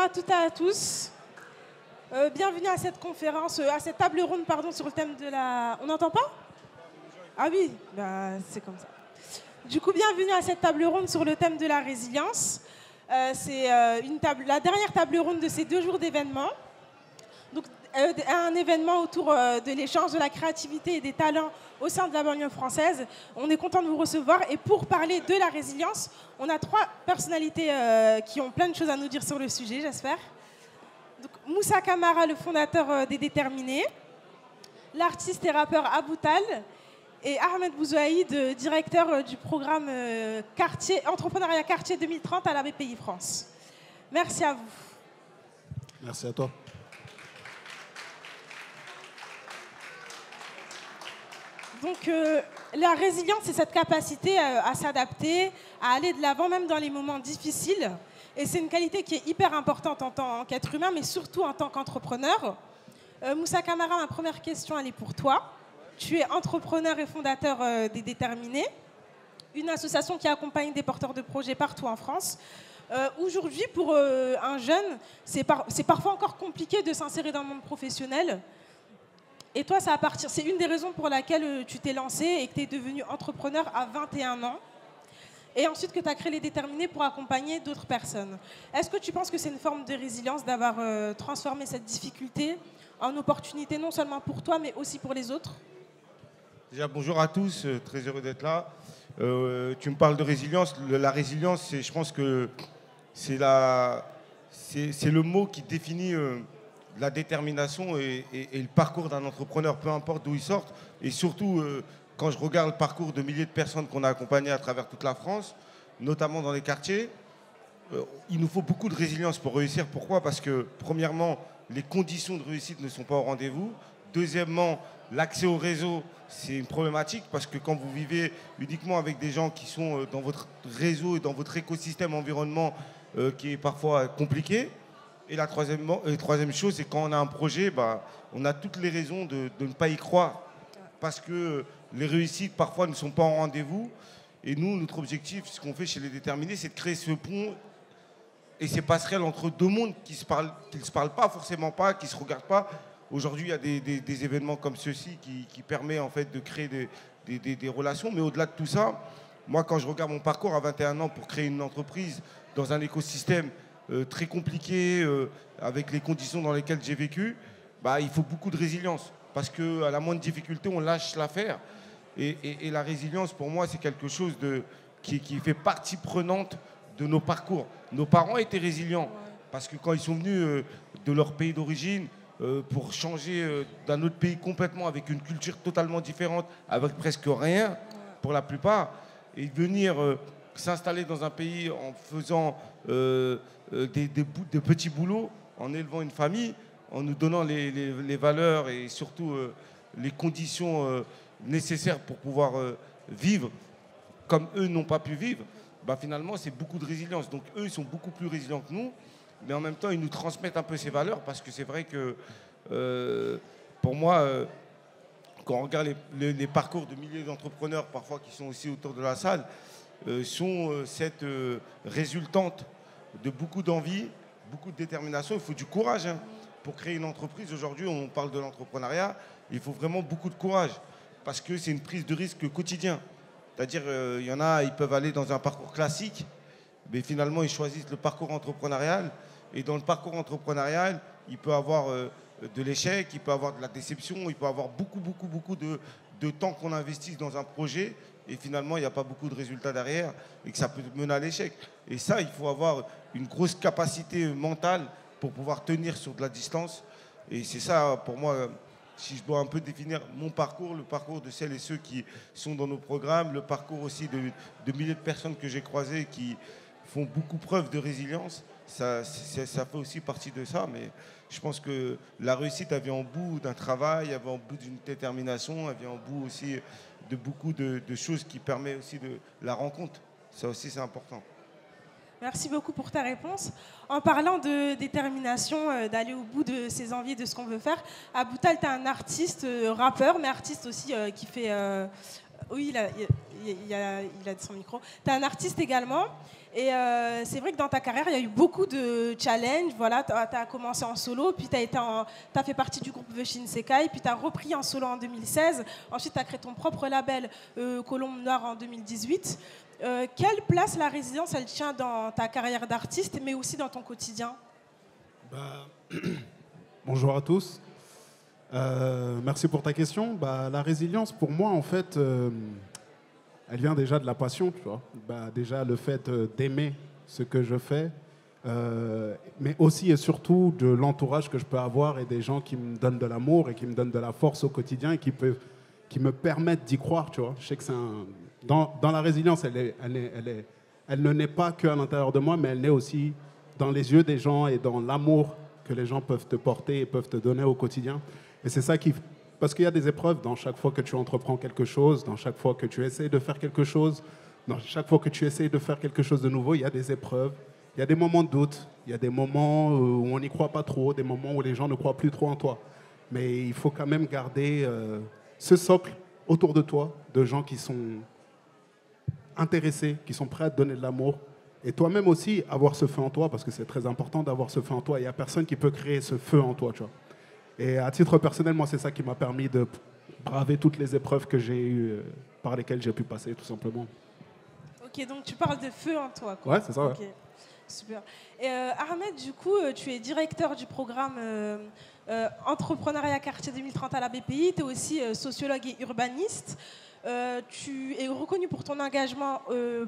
à toutes et à tous. Bienvenue à cette conférence, à cette table ronde sur le thème de la... On n'entend pas? Ah oui, bah, c'est comme ça. Du coup, bienvenue à cette table ronde sur le thème de la résilience. C'est la dernière table ronde de ces 2 jours d'événements. Donc, un événement autour de l'échange de la créativité et des talents au sein de la banlieue française. On est content de vous recevoir. Et pour parler de la résilience, on a 3 personnalités qui ont plein de choses à nous dire sur le sujet, j'espère. Donc, Moussa Camara, le fondateur des Déterminés, l'artiste et rappeur Aboutal, et Ahmed Bouzouaïd, directeur du programme Entrepreneuriat Quartier 2030 à la BPI France. Merci à vous. Merci à toi. Donc, la résilience, c'est cette capacité à s'adapter, à aller de l'avant, même dans les moments difficiles. Et c'est une qualité qui est hyper importante en tant qu'être humain, mais surtout en tant qu'entrepreneur. Moussa Camara, ma première question, elle est pour toi. Tu es entrepreneur et fondateur des Déterminés, une association qui accompagne des porteurs de projets partout en France. Aujourd'hui, pour un jeune, c'est parfois encore compliqué de s'insérer dans le monde professionnel. Et toi, c'est une des raisons pour laquelle tu t'es lancé et que tu es devenu entrepreneur à 21 ans. Et ensuite que tu as créé les Déterminés pour accompagner d'autres personnes. Est-ce que tu penses que c'est une forme de résilience d'avoir transformé cette difficulté en opportunité, non seulement pour toi, mais aussi pour les autres? Déjà, bonjour à tous, très heureux d'être là. Tu me parles de résilience. La résilience, je pense que c'est le mot qui définit la détermination et le parcours d'un entrepreneur, peu importe d'où il sort. Et surtout, quand je regarde le parcours de milliers de personnes qu'on a accompagnées à travers toute la France, notamment dans les quartiers, il nous faut beaucoup de résilience pour réussir. Pourquoi? Parce que, premièrement, les conditions de réussite ne sont pas au rendez-vous. Deuxièmement, l'accès au réseau, c'est une problématique parce que quand vous vivez uniquement avec des gens qui sont dans votre réseau et dans votre écosystème environnement qui est parfois compliqué. Et la troisième chose, c'est quand on a un projet, on a toutes les raisons de ne pas y croire parce que les réussites parfois ne sont pas en rendez-vous. Et nous, notre objectif, ce qu'on fait chez les Déterminés, c'est de créer ce pont et ces passerelles entre 2 mondes qui ne se parlent pas forcément pas, qui ne se regardent pas. Aujourd'hui, il y a des événements comme ceux-ci qui permettent en fait de créer des relations. Mais au-delà de tout ça, moi, quand je regarde mon parcours à 21 ans pour créer une entreprise dans un écosystème très compliqué, avec les conditions dans lesquelles j'ai vécu, il faut beaucoup de résilience. Parce qu'à la moindre difficulté, on lâche l'affaire. Et la résilience, pour moi, c'est quelque chose qui fait partie prenante de nos parcours. Nos parents étaient résilients. Parce que quand ils sont venus de leur pays d'origine, pour changer d'un autre pays complètement, avec une culture totalement différente, avec presque rien, pour la plupart, et venir s'installer dans un pays en faisant des petits boulots, en élevant une famille, en nous donnant les valeurs et surtout les conditions nécessaires pour pouvoir vivre comme eux n'ont pas pu vivre, finalement, c'est beaucoup de résilience. Donc eux, ils sont beaucoup plus résilients que nous, mais en même temps, ils nous transmettent un peu ces valeurs parce que c'est vrai que, pour moi, quand on regarde les parcours de milliers d'entrepreneurs, parfois qui sont aussi autour de la salle, sont cette résultante de beaucoup d'envie, beaucoup de détermination. Il faut du courage pour créer une entreprise. Aujourd'hui, on parle de l'entrepreneuriat. Il faut vraiment beaucoup de courage parce que c'est une prise de risque quotidien. C'est-à-dire, il y en a, ils peuvent aller dans un parcours classique, mais finalement, ils choisissent le parcours entrepreneurial. Et dans le parcours entrepreneurial, il peut avoir de l'échec, il peut avoir de la déception, il peut avoir beaucoup de temps qu'on investit dans un projet et finalement, il n'y a pas beaucoup de résultats derrière et que ça peut mener à l'échec. Et ça, il faut avoir une grosse capacité mentale pour pouvoir tenir sur de la distance. Et c'est ça, pour moi, si je dois un peu définir mon parcours, le parcours de celles et ceux qui sont dans nos programmes, le parcours aussi de milliers de personnes que j'ai croisées qui font beaucoup preuve de résilience, ça fait aussi partie de ça. Mais je pense que la réussite, elle vient au bout d'un travail, elle vient au bout d'une détermination, elle vient au bout aussi de beaucoup de choses qui permettent aussi de la rencontre. Ça aussi, c'est important. Merci beaucoup pour ta réponse. En parlant de détermination, d'aller au bout de ses envies, de ce qu'on veut faire, Aboutal, tu es un artiste, rappeur, mais artiste aussi qui fait... oui, il a son micro. Tu es un artiste également. Et c'est vrai que dans ta carrière, il y a eu beaucoup de challenges. Voilà, tu as commencé en solo, puis tu as fait partie du groupe The Shinsekai, puis tu as repris en solo en 2016. Ensuite, tu as créé ton propre label Colombe Noire en 2018. Quelle place la résilience, elle tient dans ta carrière d'artiste, mais aussi dans ton quotidien? Bonjour à tous. Merci pour ta question. La résilience, pour moi, en fait, elle vient déjà de la passion, tu vois. Déjà, le fait d'aimer ce que je fais, mais aussi et surtout de l'entourage que je peux avoir et des gens qui me donnent de l'amour et qui me donnent de la force au quotidien et qui me permettent d'y croire, tu vois. Je sais que dans la résilience, elle ne naît pas qu'à l'intérieur de moi, mais elle naît aussi dans les yeux des gens et dans l'amour que les gens peuvent te porter et peuvent te donner au quotidien. Et c'est ça parce qu'il y a des épreuves dans chaque fois que tu entreprends quelque chose, dans chaque fois que tu essaies de faire quelque chose, dans chaque fois que tu essaies de faire quelque chose de nouveau, il y a des épreuves, il y a des moments de doute, il y a des moments où on n'y croit pas trop, des moments où les gens ne croient plus trop en toi. Mais il faut quand même garder ce socle autour de toi, de gens qui sont intéressés, qui sont prêts à te donner de l'amour. Et toi-même aussi, avoir ce feu en toi, parce que c'est très important d'avoir ce feu en toi. Il n'y a personne qui peut créer ce feu en toi, tu vois. Et à titre personnel, moi, c'est ça qui m'a permis de braver toutes les épreuves que j'ai eues, par lesquelles j'ai pu passer, tout simplement. Ok, donc tu parles de feu en toi, quoi. Ouais, c'est ça, ouais. Okay. Super. Et Ahmed, du coup, tu es directeur du programme Entrepreneuriat Quartier 2030 à la BPI. Tu es aussi sociologue et urbaniste. Tu es reconnu pour ton engagement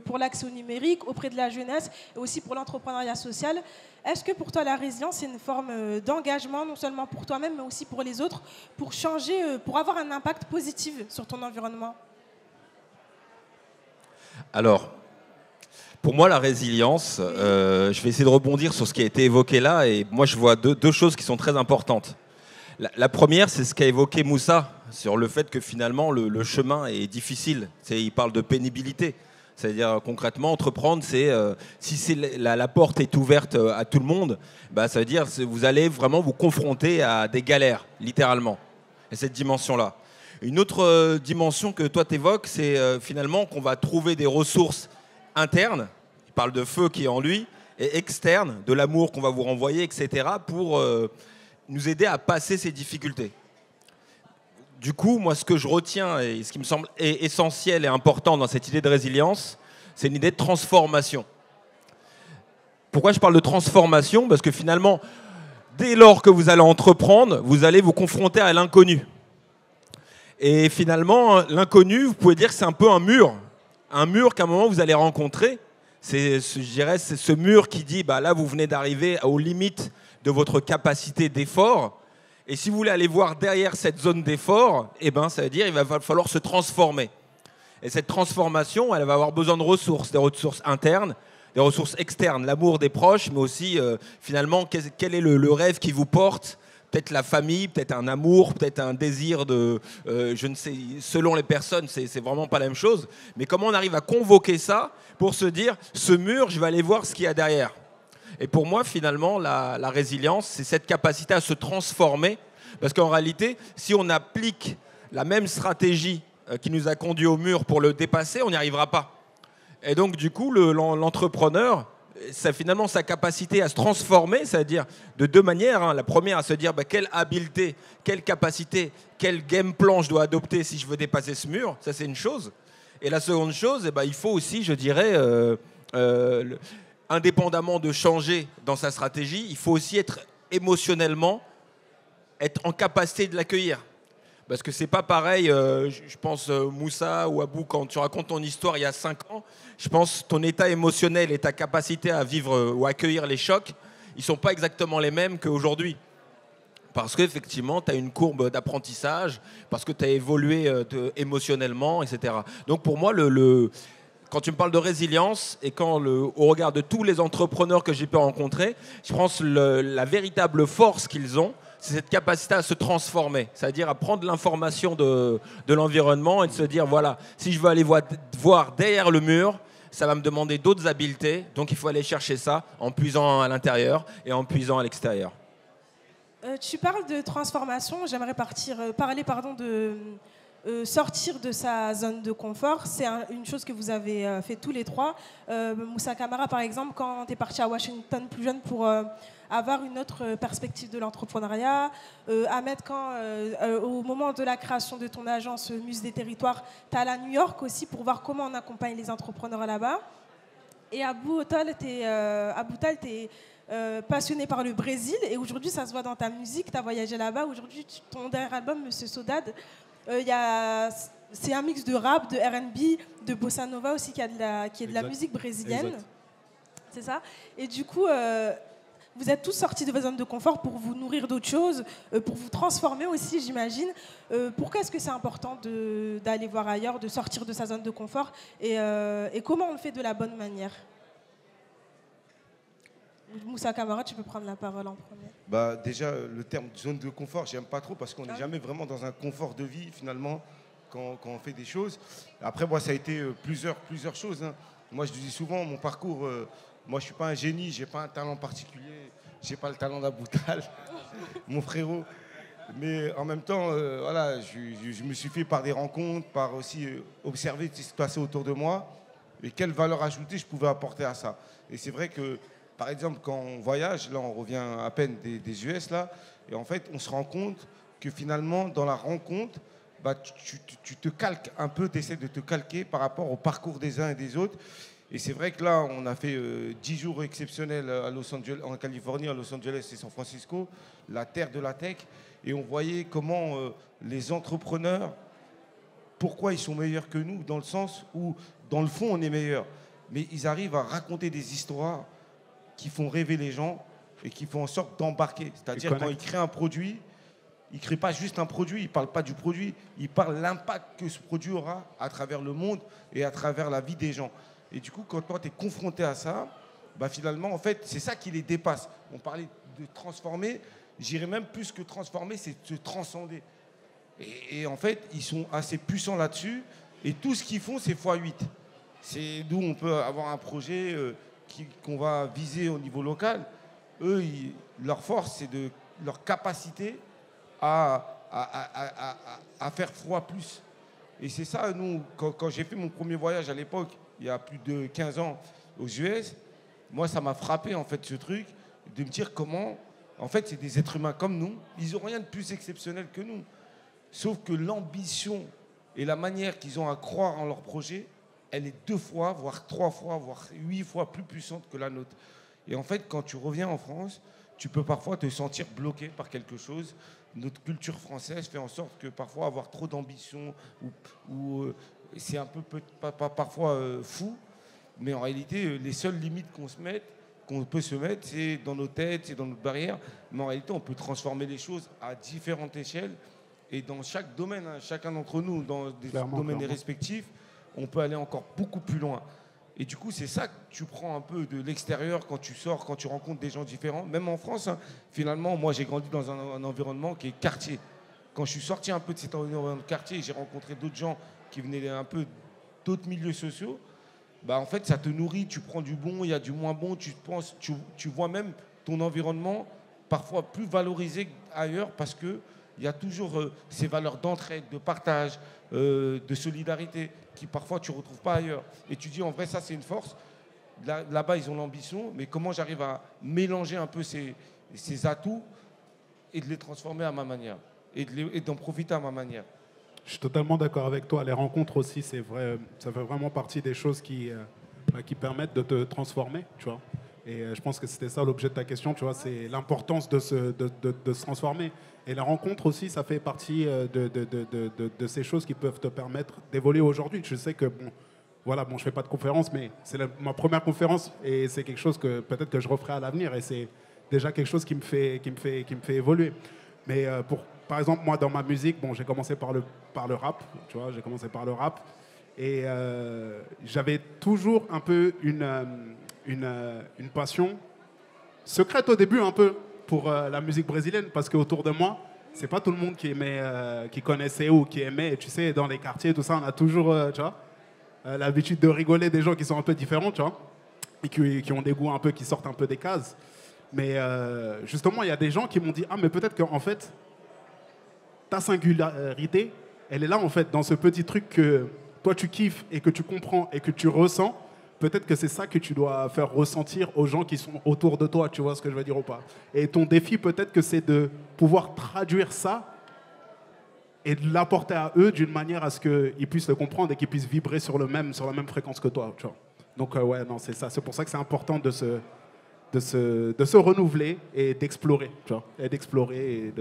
pour l'accès au numérique auprès de la jeunesse et aussi pour l'entrepreneuriat social. Est-ce que pour toi, la résilience, c'est une forme d'engagement, non seulement pour toi-même, mais aussi pour les autres, pour changer, pour avoir un impact positif sur ton environnement? Alors, pour moi, la résilience, je vais essayer de rebondir sur ce qui a été évoqué là, et moi, je vois deux choses qui sont très importantes. La première, c'est ce qu'a évoqué Moussa, sur le fait que finalement, le chemin est difficile. Il parle de pénibilité. C'est-à-dire, concrètement, entreprendre, c'est si la porte est ouverte à tout le monde, ça veut dire que vous allez vraiment vous confronter à des galères, littéralement. Et cette dimension-là. Une autre dimension que toi, tu évoques, c'est finalement qu'on va trouver des ressources internes, il parle de feu qui est en lui, et externes, de l'amour qu'on va vous renvoyer, etc., pour nous aider à passer ces difficultés. Du coup, moi, ce que je retiens et ce qui me semble essentiel et important dans cette idée de résilience, c'est une idée de transformation. Pourquoi je parle de transformation? Parce que finalement, dès lors que vous allez entreprendre, vous allez vous confronter à l'inconnu. Et finalement, l'inconnu, vous pouvez dire que c'est un peu un mur qu'à un moment vous allez rencontrer. Je dirais, c'est ce mur qui dit, là, vous venez d'arriver aux limites de votre capacité d'effort. Et si vous voulez aller voir derrière cette zone d'effort, ça veut dire qu'il va falloir se transformer. Et cette transformation, elle va avoir besoin de ressources, des ressources internes, des ressources externes, l'amour des proches, mais aussi, finalement, quel est le rêve qui vous porte? Peut-être la famille, peut-être un amour, peut-être un désir de... je ne sais, selon les personnes, c'est vraiment pas la même chose. Mais comment on arrive à convoquer ça pour se dire, ce mur, je vais aller voir ce qu'il y a derrière. Et pour moi, finalement, la résilience, c'est cette capacité à se transformer. Parce qu'en réalité, si on applique la même stratégie qui nous a conduit au mur pour le dépasser, on n'y arrivera pas. Et donc, du coup, l'entrepreneur, finalement, sa capacité à se transformer, c'est-à-dire de deux manières. La première, à se dire quelle habileté, quelle capacité, quel game plan je dois adopter si je veux dépasser ce mur. Ça, c'est une chose. Et la seconde chose, il faut aussi, je dirais... indépendamment de changer dans sa stratégie, il faut aussi être émotionnellement, être en capacité de l'accueillir. Parce que c'est pas pareil, je pense, Moussa ou Abou, quand tu racontes ton histoire il y a 5 ans, je pense ton état émotionnel et ta capacité à vivre ou accueillir les chocs, ils sont pas exactement les mêmes qu'aujourd'hui. Parce qu'effectivement, tu as une courbe d'apprentissage, parce que tu as évolué émotionnellement, etc. Donc pour moi, quand tu me parles de résilience et au regard de tous les entrepreneurs que j'ai pu rencontrer, je pense que la véritable force qu'ils ont, c'est cette capacité à se transformer, c'est-à-dire à prendre l'information de l'environnement et de se dire, voilà, si je veux aller voir derrière le mur, ça va me demander d'autres habiletés, donc il faut aller chercher ça en puisant à l'intérieur et en puisant à l'extérieur. Tu parles de transformation, j'aimerais parler sortir de sa zone de confort, c'est une chose que vous avez fait tous les trois. Moussa Camara, par exemple, quand tu es parti à Washington plus jeune pour avoir une autre perspective de l'entrepreneuriat. Ahmed, quand au moment de la création de ton agence Muse des Territoires, tu es allé à New York aussi pour voir comment on accompagne les entrepreneurs là-bas. Et Abou Tal, tu es passionné par le Brésil et aujourd'hui ça se voit dans ta musique, tu as voyagé là-bas. Aujourd'hui, ton dernier album, Monsieur Saudade, c'est un mix de rap, de R&B, de bossa nova aussi qui est de la musique brésilienne. Exact. C'est ça. Et du coup, vous êtes tous sortis de votre zone de confort pour vous nourrir d'autres choses, pour vous transformer aussi, j'imagine. Pourquoi est-ce que c'est important d'aller voir ailleurs, de sortir de sa zone de confort et comment on le fait de la bonne manière? Moussa Camara, tu peux prendre la parole en premier. Bah, déjà, le terme zone de confort, j'aime pas trop parce qu'on n'est jamais vraiment dans un confort de vie, finalement, quand on fait des choses. Après, moi, ça a été plusieurs choses. Hein. Moi, je dis souvent, mon parcours, moi, je ne suis pas un génie, je n'ai pas un talent particulier, je n'ai pas le talent d'Abou Tal, mon frérot. Mais en même temps, voilà, je me suis fait par des rencontres, par aussi observer ce qui se passait autour de moi et quelle valeur ajoutée je pouvais apporter à ça. Et c'est vrai que, par exemple, quand on voyage, là on revient à peine des US, là, et en fait on se rend compte que finalement dans la rencontre, bah, tu te calques un peu, tu essaies de te calquer par rapport au parcours des uns et des autres. Et c'est vrai que là on a fait 10 jours exceptionnels à Los Angeles, en Californie, à Los Angeles et San Francisco, la terre de la tech, et on voyait comment les entrepreneurs, pourquoi ils sont meilleurs que nous, dans le sens où dans le fond on est meilleurs, mais ils arrivent à raconter des histoires qui font rêver les gens et qui font en sorte d'embarquer. C'est-à-dire quand ils créent un produit, ils ne créent pas juste un produit, ils ne parlent pas du produit, ils parlent de l'impact que ce produit aura à travers le monde et à travers la vie des gens. Et du coup, quand toi, tu es confronté à ça, bah, finalement, en fait, c'est ça qui les dépasse. On parlait de transformer, j'irais même plus que transformer, c'est de se transcender. Et en fait, ils sont assez puissants là-dessus et tout ce qu'ils font, c'est x8. C'est d'où on peut avoir un projet... qu'on va viser au niveau local, eux, leur force, c'est leur capacité à faire x+. Et c'est ça, nous, quand j'ai fait mon premier voyage à l'époque, il y a plus de 15 ans, aux US, moi, ça m'a frappé, en fait, ce truc, de me dire comment, en fait, c'est des êtres humains comme nous, ils n'ont rien de plus exceptionnel que nous. Sauf que l'ambition et la manière qu'ils ont à croire en leur projet, elle est 2 fois, voire 3 fois, voire 8 fois plus puissante que la nôtre. Et en fait, quand tu reviens en France, tu peux parfois te sentir bloqué par quelque chose. Notre culture française fait en sorte que parfois avoir trop d'ambition, ou c'est un peu parfois fou, mais en réalité, les seules limites qu'on peut se mettre, c'est dans nos têtes, c'est dans notre barrière. Mais en réalité, on peut transformer les choses à différentes échelles. Et dans chaque domaine, hein, chacun d'entre nous, dans des domaines respectifs, on peut aller encore beaucoup plus loin. Et du coup, c'est ça que tu prends un peu de l'extérieur quand tu sors, quand tu rencontres des gens différents. Même en France, hein, finalement, moi, j'ai grandi dans un environnement qui est quartier. Quand je suis sorti un peu de cet environnement de quartier, j'ai rencontré d'autres gens qui venaient un peu d'autres milieux sociaux. Bah, en fait, ça te nourrit, tu prends du bon, il y a du moins bon, tu vois même ton environnement parfois plus valorisé ailleurs parce qu'il y a toujours ces valeurs d'entraide, de partage, de solidarité qui parfois tu ne retrouves pas ailleurs. Et tu dis, en vrai, ça, c'est une force. Là-bas, ils ont l'ambition, mais comment j'arrive à mélanger un peu ces atouts et de les transformer à ma manière et d'en profiter à ma manière. Je suis totalement d'accord avec toi. Les rencontres aussi, c'est vrai, ça fait vraiment partie des choses qui permettent de te transformer, tu vois. Et je pense que c'était ça l'objet de ta question, tu vois, c'est l'importance de se transformer. Et la rencontre aussi, ça fait partie de ces choses qui peuvent te permettre d'évoluer aujourd'hui. Je sais que, je fais pas de conférence, mais c'est ma première conférence et c'est quelque chose que peut-être que je referai à l'avenir et c'est déjà quelque chose qui me fait évoluer. Mais par exemple, moi, dans ma musique, j'ai commencé par le rap, tu vois, et j'avais toujours un peu une passion secrète au début un peu pour la musique brésilienne parce qu'autour de moi c'est pas tout le monde qui aimait qui connaissait ou qui aimait, et tu sais, dans les quartiers tout ça, on a toujours l'habitude de rigoler des gens qui sont un peu différents, tu vois, et qui ont des goûts un peu, qui sortent un peu des cases. Mais justement, il y a des gens qui m'ont dit mais peut-être qu'en fait ta singularité elle est là, en fait, dans ce petit truc que toi, tu kiffes et que tu comprends et que tu ressens. Peut-être que c'est ça que tu dois faire ressentir aux gens qui sont autour de toi, tu vois ce que je veux dire ou pas. Et ton défi, peut-être que c'est de pouvoir traduire ça et de l'apporter à eux d'une manière à ce qu'ils puissent le comprendre et qu'ils puissent vibrer sur la même fréquence que toi, tu vois. Donc, ouais, non, c'est ça. C'est pour ça que c'est important de se renouveler et d'explorer, tu vois. Et d'explorer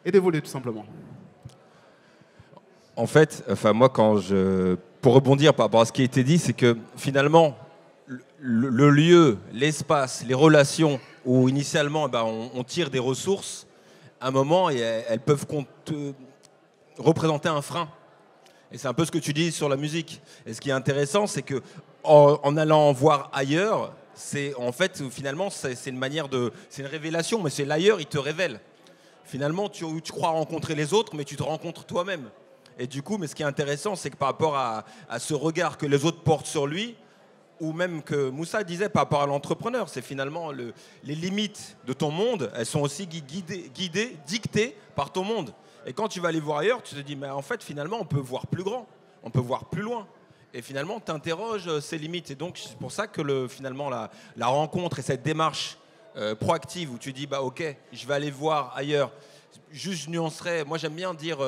et d'évoluer, tout simplement. En fait, enfin, moi, pour rebondir par rapport à ce qui a été dit, c'est que finalement, le lieu, l'espace, les relations où initialement on tire des ressources, à un moment, elles peuvent représenter un frein. Et c'est un peu ce que tu dis sur la musique. Et ce qui est intéressant, c'est que en allant voir ailleurs, en fait, finalement, c'est une manière c'est une révélation, mais c'est l'ailleurs, il te révèle. Finalement, tu crois rencontrer les autres, mais tu te rencontres toi-même. Et du coup, mais ce qui est intéressant, c'est que par rapport à ce regard que les autres portent sur lui, ou même que Moussa disait par rapport à l'entrepreneur, c'est finalement les limites de ton monde, elles sont aussi guidées, dictées par ton monde. Et quand tu vas aller voir ailleurs, tu te dis, mais en fait, finalement, on peut voir plus grand, on peut voir plus loin. Et finalement, tu interroges ces limites. Et donc, c'est pour ça que finalement, la rencontre et cette démarche proactive où tu dis, bah ok, je vais aller voir ailleurs. Juste, je nuancerais, moi j'aime bien dire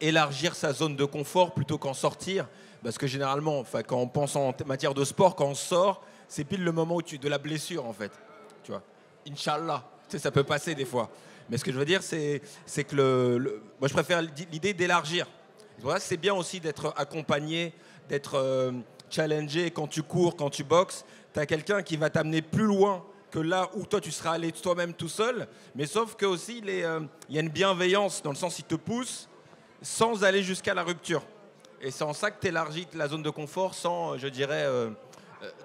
élargir sa zone de confort plutôt qu'en sortir. Parce que généralement, quand on pense en matière de sport, quand on sort, c'est pile le moment de la blessure, en fait. Tu vois, Inch'Allah, tu sais, ça peut passer des fois. Mais ce que je veux dire, c'est que moi, je préfère l'idée d'élargir. Voilà, c'est bien aussi d'être accompagné, d'être challengé quand tu cours, quand tu boxes. Tu as quelqu'un qui va t'amener plus loin que là où toi, tu seras allé toi-même tout seul. Mais sauf que aussi, il y a une bienveillance, dans le sens qu'il te pousse sans aller jusqu'à la rupture. Et c'est en ça que tu élargis la zone de confort sans, je dirais,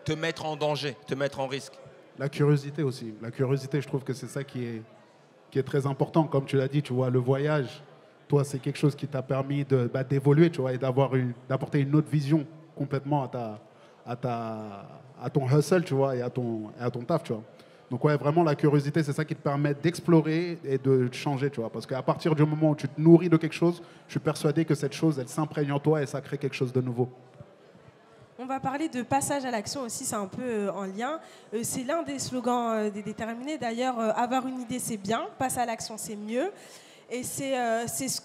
te mettre en danger, te mettre en risque. La curiosité aussi. La curiosité, je trouve que c'est ça qui est très important. Comme tu l'as dit, tu vois, le voyage, toi, c'est quelque chose qui t'a permis d'évoluer, tu vois, et d'apporter une autre vision complètement à ton hustle, tu vois, et à ton taf, tu vois. Donc ouais, vraiment la curiosité, c'est ça qui te permet d'explorer et de changer, tu vois. Parce qu'à partir du moment où tu te nourris de quelque chose, je suis persuadé que cette chose, elle s'imprègne en toi et ça crée quelque chose de nouveau. On va parler de passage à l'action aussi, c'est un peu en lien. C'est l'un des slogans des déterminés. D'ailleurs, avoir une idée, c'est bien, passer à l'action, c'est mieux. Et c'est ce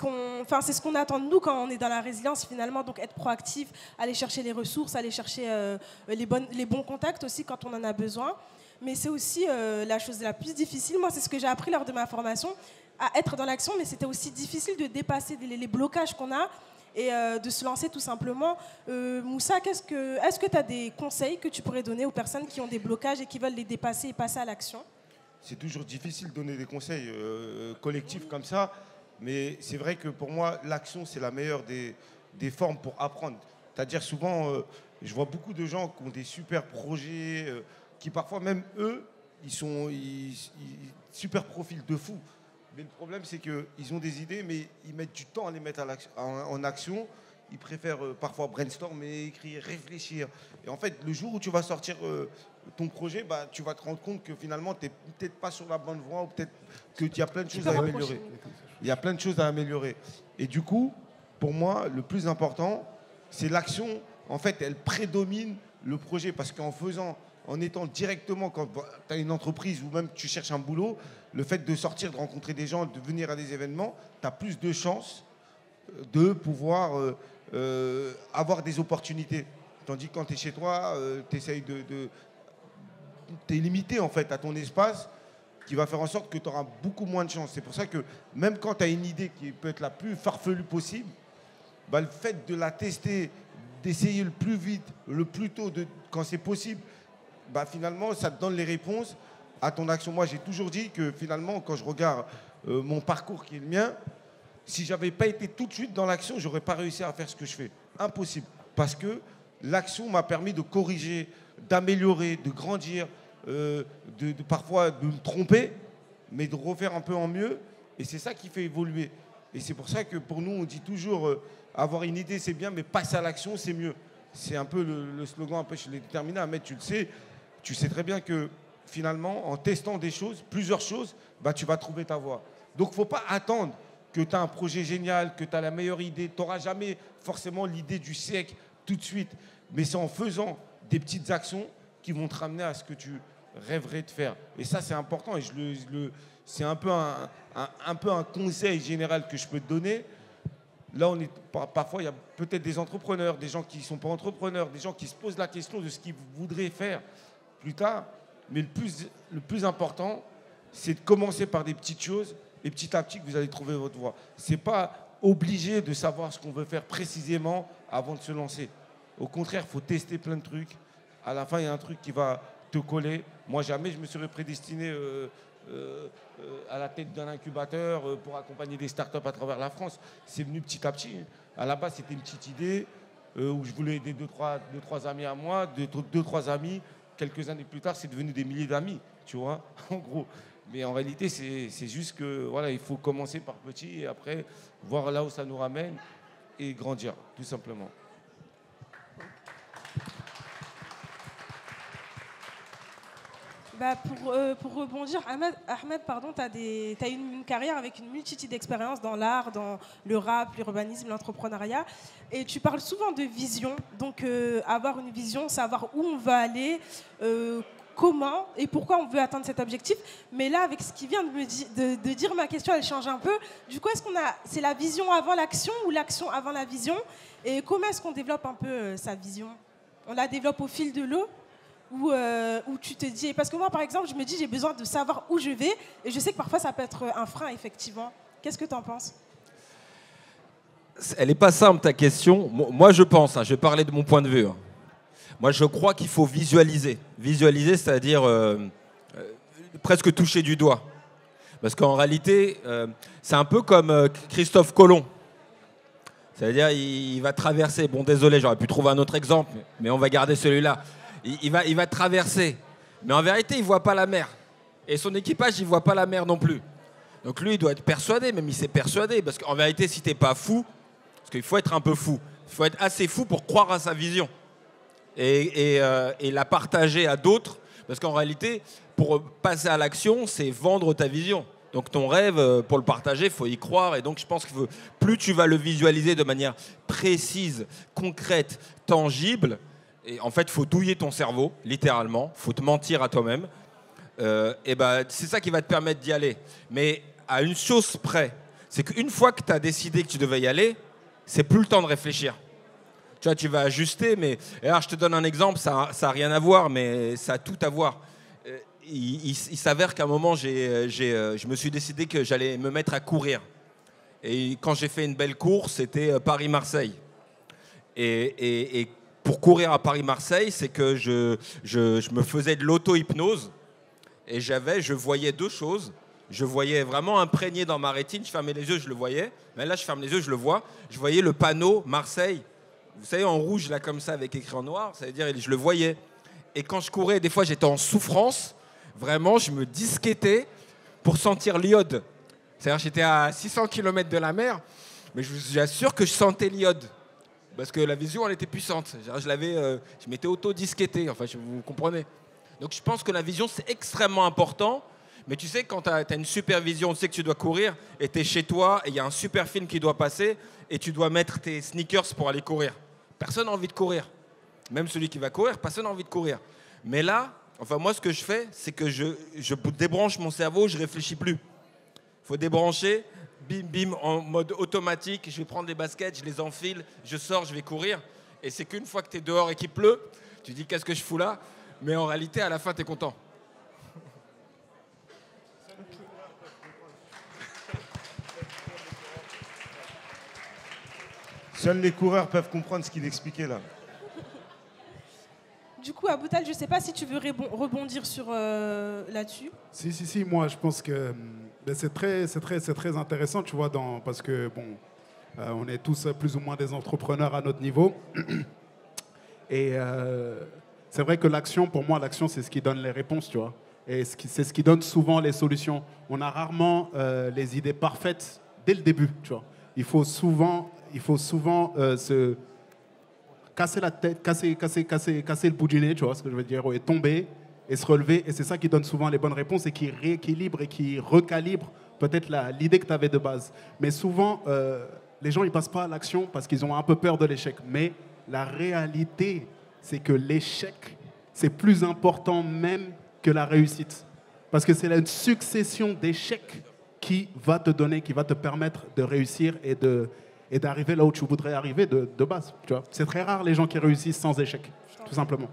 qu'on attend de nous quand on est dans la résilience finalement, donc être proactif, aller chercher les ressources, aller chercher les bons contacts aussi quand on en a besoin. Mais c'est aussi la chose la plus difficile. Moi, c'est ce que j'ai appris lors de ma formation, à être dans l'action, mais c'était aussi difficile de dépasser les blocages qu'on a et de se lancer tout simplement. Moussa, est-ce que tu as des conseils que tu pourrais donner aux personnes qui ont des blocages et qui veulent les dépasser et passer à l'action ? C'est toujours difficile de donner des conseils collectifs comme ça, mais c'est vrai que pour moi, l'action, c'est la meilleure des formes pour apprendre. C'est-à-dire souvent, je vois beaucoup de gens qui ont des super projets, qui parfois même eux, ils super profils de fou. Mais le problème, c'est qu'ils ont des idées, mais ils mettent du temps à les mettre en action. Ils préfèrent parfois brainstormer, écrire, réfléchir. Et en fait, le jour où tu vas sortir ton projet, tu vas te rendre compte que finalement, tu n'es peut-être pas sur la bonne voie ou peut-être qu'il y a plein de choses à améliorer. Il y a plein de choses à améliorer. Et du coup, pour moi, le plus important, c'est l'action. En fait, elle prédomine le projet parce en étant directement, quand tu as une entreprise ou même tu cherches un boulot, le fait de sortir, de rencontrer des gens, de venir à des événements, tu as plus de chances de pouvoir avoir des opportunités. Tandis que quand tu es chez toi, tu essayes tu es limité en fait à ton espace qui va faire en sorte que tu auras beaucoup moins de chances. C'est pour ça que même quand tu as une idée qui peut être la plus farfelue possible, le fait de la tester, d'essayer le plus vite, le plus tôt, quand c'est possible, finalement, ça te donne les réponses à ton action. Moi, j'ai toujours dit que finalement, quand je regarde mon parcours qui est le mien, si je n'avais pas été tout de suite dans l'action, je n'aurais pas réussi à faire ce que je fais. Impossible. Parce que l'action m'a permis de corriger, d'améliorer, de grandir, parfois de me tromper, mais de refaire un peu en mieux. Et c'est ça qui fait évoluer. Et c'est pour ça que pour nous, on dit toujours avoir une idée, c'est bien, mais passer à l'action, c'est mieux. C'est un peu le slogan un peu chez les déterminés. Mais tu sais très bien que finalement, en testant des choses, plusieurs choses, tu vas trouver ta voie. Donc, il ne faut pas attendre que tu as un projet génial, que tu as la meilleure idée. Tu n'auras jamais forcément l'idée du siècle tout de suite. Mais c'est en faisant des petites actions qui vont te ramener à ce que tu rêverais de faire. Et ça, c'est important. Et c'est un peu un conseil général que je peux te donner. Là, parfois, il y a peut-être des entrepreneurs, des gens qui ne sont pas entrepreneurs, des gens qui se posent la question de ce qu'ils voudraient faire plus tard. Mais le plus important, c'est de commencer par des petites choses et petit à petit que vous allez trouver votre voie. Ce n'est pas obligé de savoir ce qu'on veut faire précisément avant de se lancer. Au contraire, il faut tester plein de trucs. À la fin, il y a un truc qui va te coller. Moi, jamais je me serais prédestiné à la tête d'un incubateur pour accompagner des startups à travers la France. C'est venu petit à petit. À la base, c'était une petite idée où je voulais aider deux, trois amis à moi, deux, trois amis. Quelques années plus tard, c'est devenu des milliers d'amis, tu vois, en gros. Mais en réalité, c'est juste que voilà, il faut commencer par petit et après voir là où ça nous ramène et grandir, tout simplement. Bah pour rebondir, Ahmed, pardon, tu as une carrière avec une multitude d'expériences dans l'art, dans le rap, l'urbanisme, l'entrepreneuriat. Et tu parles souvent de vision. Donc, avoir une vision, savoir où on va aller, comment et pourquoi on veut atteindre cet objectif. Mais là, avec ce qui vient de dire, ma question, elle change un peu. Du coup, c'est la vision avant l'action ou l'action avant la vision? Et comment est-ce qu'on développe un peu sa vision? On la développe au fil de l'eau? Où tu te dis... Parce que moi, par exemple, je me dis, j'ai besoin de savoir où je vais. Et je sais que parfois, ça peut être un frein, effectivement. Qu'est-ce que tu en penses? Elle n'est pas simple, ta question. Moi, je pense, je vais parler de mon point de vue. Moi, je crois qu'il faut visualiser. Visualiser, c'est-à-dire presque toucher du doigt. Parce qu'en réalité, c'est un peu comme Christophe Colomb. C'est-à-dire, il va traverser... Bon, désolé, j'aurais pu trouver un autre exemple, mais on va garder celui-là. Il va traverser. Mais en vérité, il ne voit pas la mer. Et son équipage, il ne voit pas la mer non plus. Donc lui, il doit être persuadé, même il s'est persuadé. Parce qu'en vérité, si tu n'es pas fou, parce qu'il faut être un peu fou, il faut être assez fou pour croire à sa vision. Et la partager à d'autres. Parce qu'en réalité, pour passer à l'action, c'est vendre ta vision. Donc ton rêve, pour le partager, il faut y croire. Et donc je pense que plus tu vas le visualiser de manière précise, concrète, tangible, et en fait, il faut douiller ton cerveau, littéralement. Il faut te mentir à toi-même. Et c'est ça qui va te permettre d'y aller. Mais à une chose près, c'est qu'une fois que tu as décidé que tu devais y aller, c'est plus le temps de réfléchir. Tu vois, tu vas ajuster, mais... Et alors, je te donne un exemple, ça n'a rien à voir, mais ça a tout à voir. Il s'avère qu'à un moment, je me suis décidé que j'allais me mettre à courir. Et quand j'ai fait une belle course, c'était Paris-Marseille. Et pour courir à Paris-Marseille, c'est que je me faisais de l'auto-hypnose et je voyais deux choses. Je voyais vraiment imprégné dans ma rétine, je fermais les yeux, je le voyais. Mais là, je ferme les yeux, je le vois. Je voyais le panneau Marseille, vous savez, en rouge, là, comme ça, avec écrit en noir. Ça veut dire, je le voyais. Et quand je courais, des fois, j'étais en souffrance. Vraiment, je me disquettais pour sentir l'iode. C'est-à-dire, j'étais à 600 km de la mer, mais je vous assure que je sentais l'iode. Parce que la vision, elle était puissante. Je m'étais auto-disquetté, enfin, vous comprenez. Donc je pense que la vision, c'est extrêmement important. Mais tu sais, quand tu as une super vision, tu sais que tu dois courir, et tu es chez toi, et il y a un super film qui doit passer, et tu dois mettre tes sneakers pour aller courir. Personne n'a envie de courir. Même celui qui va courir, personne n'a envie de courir. Mais là, enfin moi, ce que je fais, c'est que je débranche mon cerveau, je ne réfléchis plus. Il faut débrancher. Bim, bim, en mode automatique, je vais prendre les baskets, je les enfile, je sors, je vais courir. Et c'est qu'une fois que tu es dehors et qu'il pleut, tu dis qu'est-ce que je fous là? Mais en réalité, à la fin, tu es content. Seuls les coureurs peuvent comprendre ce qu'il expliquait là. Du coup, Aboutal, je ne sais pas si tu veux rebondir sur là-dessus. Si, moi je pense que c'est très intéressant, tu vois, parce que bon, on est tous plus ou moins des entrepreneurs à notre niveau. Et c'est vrai que l'action, pour moi, l'action, c'est ce qui donne les réponses, tu vois. Et c'est ce qui donne souvent les solutions. On a rarement les idées parfaites dès le début, tu vois. Il faut souvent se casser la tête, casser le bout du nez, tu vois ce que je veux dire, et tomber et se relever. Et c'est ça qui donne souvent les bonnes réponses et qui rééquilibre et qui recalibre peut-être l'idée que tu avais de base. Mais souvent, les gens, ils passent pas à l'action parce qu'ils ont un peu peur de l'échec. Mais la réalité, c'est que l'échec, c'est plus important même que la réussite. Parce que c'est une succession d'échecs qui va te donner, qui va te permettre de réussir et d'arriver là où tu voudrais arriver de base. Tu vois. C'est très rare les gens qui réussissent sans échec, tout simplement.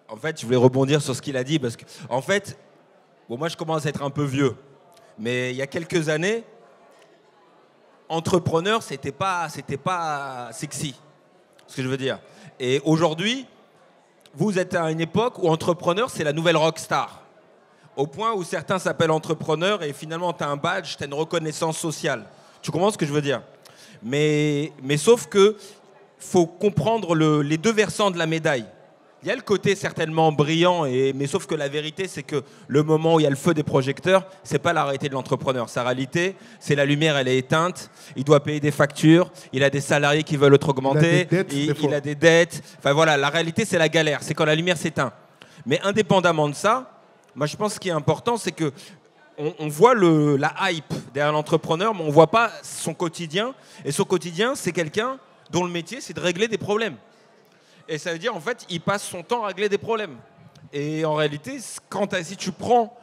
En fait, je voulais rebondir sur ce qu'il a dit parce que, en fait, bon, moi je commence à être un peu vieux, mais il y a quelques années, entrepreneur, c'était pas sexy, ce que je veux dire. Et aujourd'hui, vous êtes à une époque où entrepreneur, c'est la nouvelle rockstar. Au point où certains s'appellent entrepreneurs et finalement, tu as un badge, tu as une reconnaissance sociale. Tu comprends ce que je veux dire ? Mais sauf que faut comprendre les deux versants de la médaille. Il y a le côté certainement brillant, mais sauf que la vérité, c'est que le moment où il y a le feu des projecteurs, c'est pas la réalité de l'entrepreneur. Sa réalité, c'est la lumière, elle est éteinte, il doit payer des factures, il a des salariés qui veulent être augmentés, il a des dettes. Enfin voilà, la réalité, c'est la galère, c'est quand la lumière s'éteint. Mais indépendamment de ça, moi je pense ce qui est important, c'est que on voit la hype derrière l'entrepreneur, mais on voit pas son quotidien. Et son quotidien, c'est quelqu'un dont le métier, c'est de régler des problèmes. Et ça veut dire, en fait, il passe son temps à régler des problèmes. Et en réalité, si tu prends,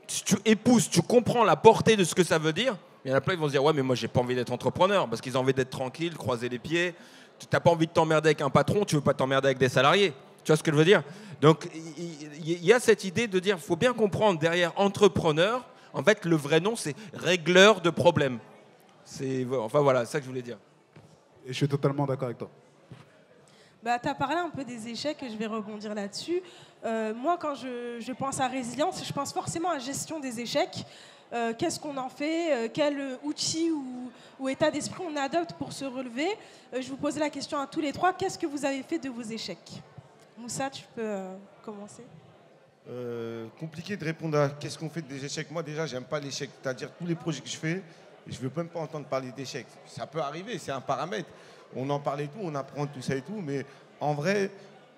si tu épouses, tu comprends la portée de ce que ça veut dire, il y en a plein qui vont se dire, ouais, mais moi, j'ai pas envie d'être entrepreneur, parce qu'ils ont envie d'être tranquille, croiser les pieds. Tu n'as pas envie de t'emmerder avec un patron, tu veux pas t'emmerder avec des salariés. Tu vois ce que je veux dire ? Donc, il y a cette idée de dire, il faut bien comprendre, derrière entrepreneur, en fait, le vrai nom, c'est régleur de problèmes. Enfin, voilà, c'est ça que je voulais dire. Et je suis totalement d'accord avec toi. Bah, tu as parlé un peu des échecs et je vais rebondir là-dessus. Moi, quand je pense à résilience, je pense forcément à gestion des échecs. Qu'est-ce qu'on en fait, quel outil ou état d'esprit on adopte pour se relever. Je vous posais la question à tous les trois, qu'est-ce que vous avez fait de vos échecs ? Moussa, tu peux commencer. Compliqué de répondre à qu'est-ce qu'on fait des échecs. Moi déjà, j'aime pas l'échec. C'est-à-dire tous les projets que je fais, je ne veux même pas entendre parler d'échecs. Ça peut arriver, c'est un paramètre. On en parle et tout, on apprend tout ça et tout, mais en vrai,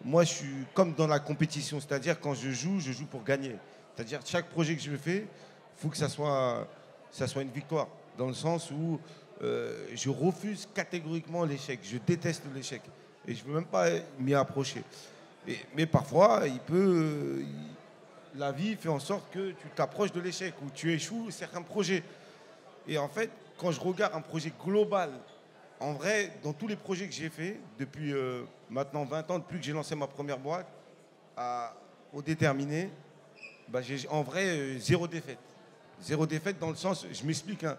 moi, je suis comme dans la compétition. C'est-à-dire quand je joue pour gagner. C'est-à-dire chaque projet que je fais, il faut que ça soit une victoire. Dans le sens où je refuse catégoriquement l'échec. Je déteste l'échec. Et je ne veux même pas m'y approcher. Mais parfois, la vie fait en sorte que tu t'approches de l'échec ou tu échoues certains projets. Et en fait, quand je regarde un projet global, en vrai, dans tous les projets que j'ai faits, depuis maintenant 20 ans, depuis que j'ai lancé ma première boîte, au déterminé, bah, j'ai en vrai zéro défaite. Zéro défaite dans le sens, je m'explique, hein,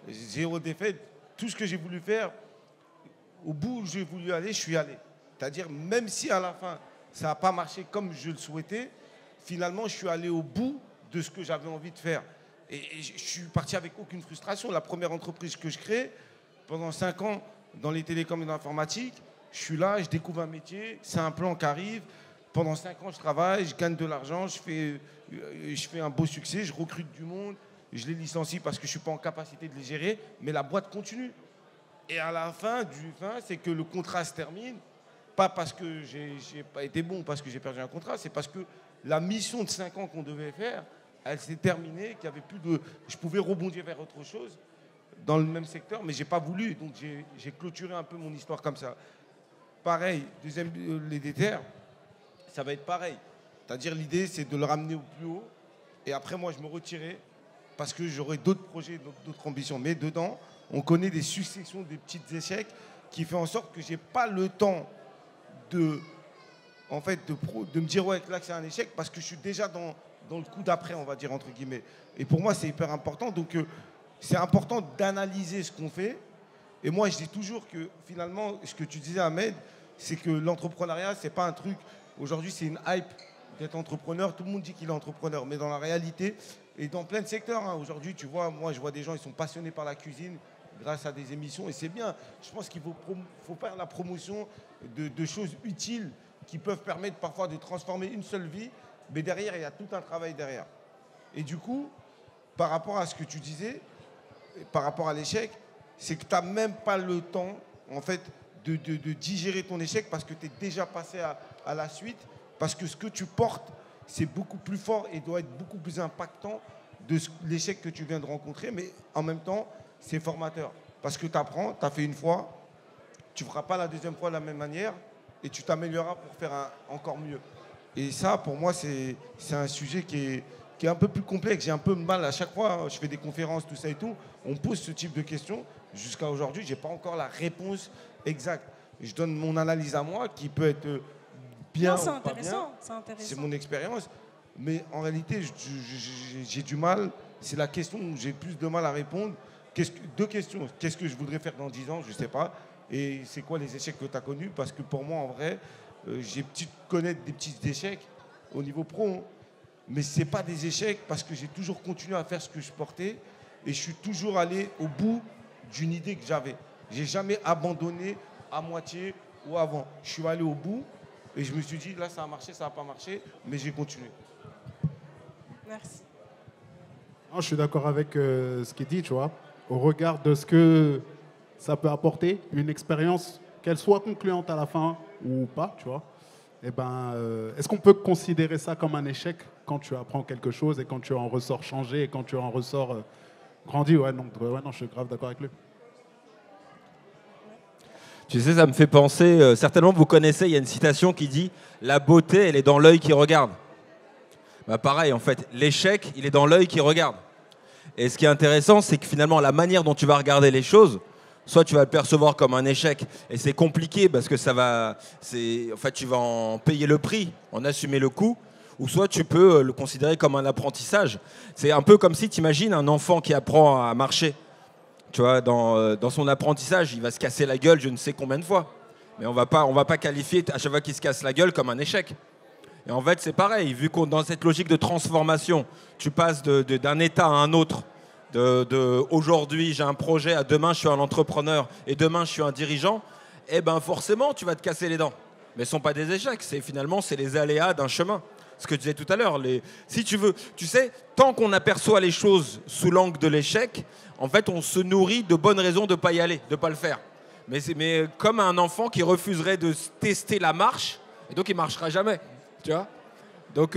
zéro défaite, tout ce que j'ai voulu faire, au bout où j'ai voulu aller, je suis allé. C'est-à-dire, même si à la fin, ça n'a pas marché comme je le souhaitais, finalement, je suis allé au bout de ce que j'avais envie de faire. Et je suis parti avec aucune frustration. La première entreprise que je crée, pendant 5 ans, dans les télécoms et l'informatique, je suis là, je découvre un métier, c'est un plan qui arrive. Pendant 5 ans, je travaille, je gagne de l'argent, je fais un beau succès, je recrute du monde, je les licencie parce que je ne suis pas en capacité de les gérer, mais la boîte continue. Et à la fin, c'est que le contrat se termine, pas parce que j'ai pas été bon, parce que j'ai perdu un contrat, c'est parce que la mission de 5 ans qu'on devait faire, elle s'est terminée, qu'il y avait plus de... Je pouvais rebondir vers autre chose dans le même secteur, mais je n'ai pas voulu. Donc j'ai clôturé un peu mon histoire comme ça. Pareil, les déterres, ça va être pareil. C'est-à-dire l'idée, c'est de le ramener au plus haut. Et après, moi, je me retirais parce que j'aurais d'autres projets, d'autres ambitions. Mais dedans, on connaît des successions, des petits échecs qui font en sorte que je n'ai pas le temps de me dire ouais, là, que c'est un échec parce que je suis déjà dans le coup d'après, on va dire, entre guillemets. Et pour moi, c'est hyper important. Donc, c'est important d'analyser ce qu'on fait. Et moi, je dis toujours que, finalement, ce que tu disais, Ahmed, c'est que l'entrepreneuriat, c'est pas un truc... Aujourd'hui, c'est une hype d'être entrepreneur. Tout le monde dit qu'il est entrepreneur. Mais dans la réalité, et dans plein de secteurs, hein, aujourd'hui, tu vois, moi, je vois des gens, ils sont passionnés par la cuisine grâce à des émissions. Et c'est bien. Je pense qu'il faut faire la promotion de choses utiles qui peuvent permettre parfois de transformer une seule vie. Mais derrière, il y a tout un travail derrière. Et du coup, par rapport à ce que tu disais, par rapport à l'échec, c'est que tu n'as même pas le temps, en fait, de digérer ton échec parce que tu es déjà passé à la suite, parce que ce que tu portes, c'est beaucoup plus fort et doit être beaucoup plus impactant de l'échec que tu viens de rencontrer, mais en même temps, c'est formateur. Parce que tu apprends, tu as fait une fois, tu ne feras pas la deuxième fois de la même manière et tu t'amélioreras pour faire encore mieux. Et ça, pour moi, c'est un sujet qui est un peu plus complexe. J'ai un peu de mal à chaque fois, hein, je fais des conférences, tout ça et tout, on pose ce type de questions. Jusqu'à aujourd'hui, je n'ai pas encore la réponse exacte. Je donne mon analyse à moi qui peut être bien ou pas bien. C'est mon expérience. Mais en réalité, j'ai du mal. C'est la question où j'ai plus de mal à répondre. Deux questions. Qu'est-ce que je voudrais faire dans 10 ans? Je ne sais pas. Et c'est quoi les échecs que tu as connus? Parce que pour moi, en vrai, j'ai pu connaître des petits échecs au niveau pro. Hein. Mais ce n'est pas des échecs parce que j'ai toujours continué à faire ce que je portais. Et je suis toujours allé au bout d'une idée que j'avais. Je n'ai jamais abandonné à moitié ou avant. Je suis allé au bout et je me suis dit, là, ça a marché, ça n'a pas marché, mais j'ai continué. Merci. Non, je suis d'accord avec ce qu'il dit, tu vois. Au regard de ce que ça peut apporter, une expérience, qu'elle soit concluante à la fin ou pas, tu vois. Eh ben, est-ce qu'on peut considérer ça comme un échec quand tu apprends quelque chose et quand tu en ressors changé et quand tu en ressors grandi? Ouais, non, je suis grave d'accord avec lui. Tu sais, ça me fait penser, certainement vous connaissez, il y a une citation qui dit « La beauté, elle est dans l'œil qui regarde ». Bah pareil, en fait, l'échec, il est dans l'œil qui regarde. Et ce qui est intéressant, c'est que finalement, la manière dont tu vas regarder les choses, soit tu vas le percevoir comme un échec, et c'est compliqué parce que en fait, tu vas en payer le prix, en assumer le coût, ou soit tu peux le considérer comme un apprentissage. C'est un peu comme si tu imagines un enfant qui apprend à marcher. Tu vois, dans son apprentissage, il va se casser la gueule je ne sais combien de fois. Mais on va pas qualifier à chaque fois qu'il se casse la gueule comme un échec. Et en fait, c'est pareil, vu qu'on dans cette logique de transformation, tu passes d'un état à un autre. Aujourd'hui, j'ai un projet, à demain, je suis un entrepreneur, et demain, je suis un dirigeant, eh ben forcément, tu vas te casser les dents. Mais ce ne sont pas des échecs, c'est les aléas d'un chemin. Ce que je disais tout à l'heure, si tu veux, tu sais, tant qu'on aperçoit les choses sous l'angle de l'échec, en fait, on se nourrit de bonnes raisons de ne pas y aller, de ne pas le faire. Mais comme un enfant qui refuserait de tester la marche, et donc il ne marchera jamais. Tu vois? Donc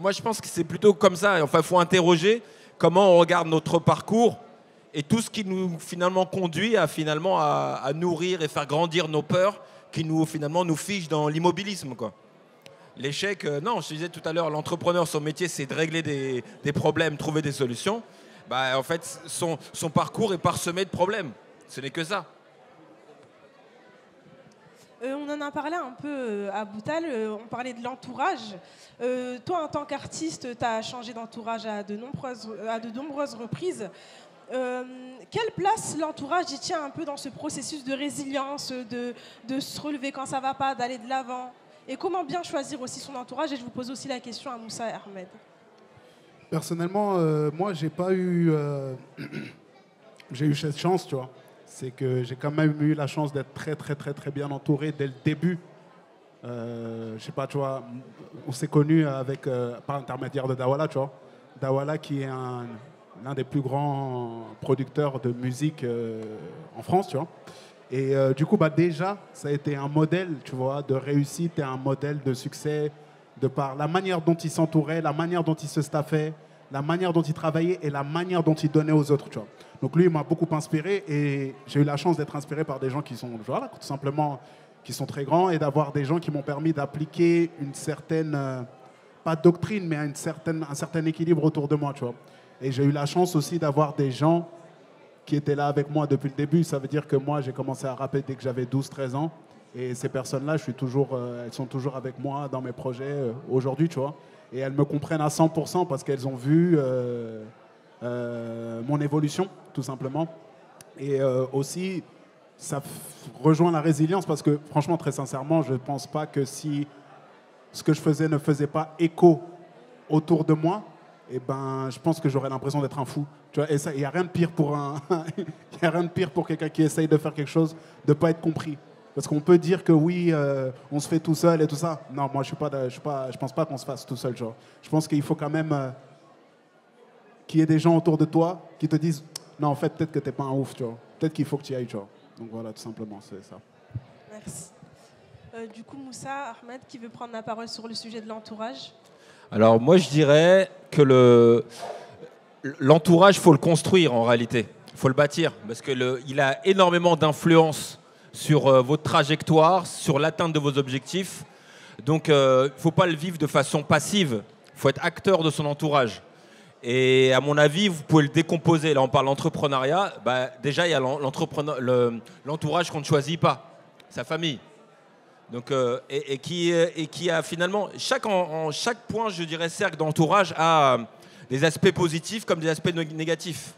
moi, je pense que c'est plutôt comme ça. Enfin, il faut interroger comment on regarde notre parcours et tout ce qui nous finalement conduit à nourrir et faire grandir nos peurs qui nous figent dans l'immobilisme, quoi. L'échec, non, je te disais tout à l'heure, l'entrepreneur, son métier, c'est de régler des problèmes, trouver des solutions. Bah, en fait, son parcours est parsemé de problèmes. Ce n'est que ça. On en a parlé un peu à Boutal, on parlait de l'entourage. Toi, en tant qu'artiste, tu as changé d'entourage à de nombreuses reprises. Quelle place l'entourage y tient un peu dans ce processus de résilience, de se relever quand ça ne va pas, d'aller de l'avant? Et comment bien choisir aussi son entourage? Et je vous pose aussi la question à Moussa et Ahmed. Personnellement, moi, j'ai pas eu... j'ai eu cette chance, tu vois. C'est que j'ai quand même eu la chance d'être très, très, très, très bien entouré dès le début. Je sais pas, tu vois, on s'est connus par l'intermédiaire de Dawala, tu vois. Dawala qui est l'un des plus grands producteurs de musique en France, tu vois. Et du coup, déjà, ça a été un modèle, tu vois, de réussite et un modèle de succès de par la manière dont il s'entourait, la manière dont il se staffait, la manière dont il travaillait et la manière dont il donnait aux autres, tu vois. Donc lui, il m'a beaucoup inspiré et j'ai eu la chance d'être inspiré par des gens qui sont, voilà, tout simplement, qui sont très grands et d'avoir des gens qui m'ont permis d'appliquer une certaine, pas doctrine, mais un certain équilibre autour de moi, tu vois. Et j'ai eu la chance aussi d'avoir des gens qui étaient là avec moi depuis le début. Ça veut dire que moi, j'ai commencé à rapper dès que j'avais 12-13 ans. Et ces personnes-là, elles sont toujours avec moi dans mes projets aujourd'hui, tu vois. Et elles me comprennent à 100% parce qu'elles ont vu mon évolution, tout simplement. Et aussi, ça rejoint la résilience parce que, franchement, très sincèrement, je ne pense pas que si ce que je faisais ne faisait pas écho autour de moi, eh ben, je pense que j'aurais l'impression d'être un fou. Tu vois, et ça, il n'y a rien de pire pour il y a rien de pire pour quelqu'un qui essaye de faire quelque chose, de ne pas être compris. Parce qu'on peut dire que oui, on se fait tout seul et tout ça. Non, moi, je pense pas qu'on se fasse tout seul. Genre. Je pense qu'il faut quand même qu'il y ait des gens autour de toi qui te disent non, en fait, peut-être que tu n'es pas un ouf. Tu vois. Peut-être qu'il faut que tu y ailles. Tu vois. Donc voilà, tout simplement, c'est ça. Merci. Du coup, Moussa, Ahmed, qui veut prendre la parole sur le sujet de l'entourage? Alors moi, je dirais que l'entourage, il faut le construire en réalité. Il faut le bâtir parce qu'il a énormément d'influence sur votre trajectoire, sur l'atteinte de vos objectifs. Donc, il ne faut pas le vivre de façon passive. Il faut être acteur de son entourage. Et à mon avis, vous pouvez le décomposer. Là, on parle d'entrepreneuriat. Bah, déjà, il y a l'entourage qu'on ne choisit pas, sa famille. Donc, et qui a finalement... Chaque point, je dirais, cercle d'entourage a des aspects positifs comme des aspects négatifs.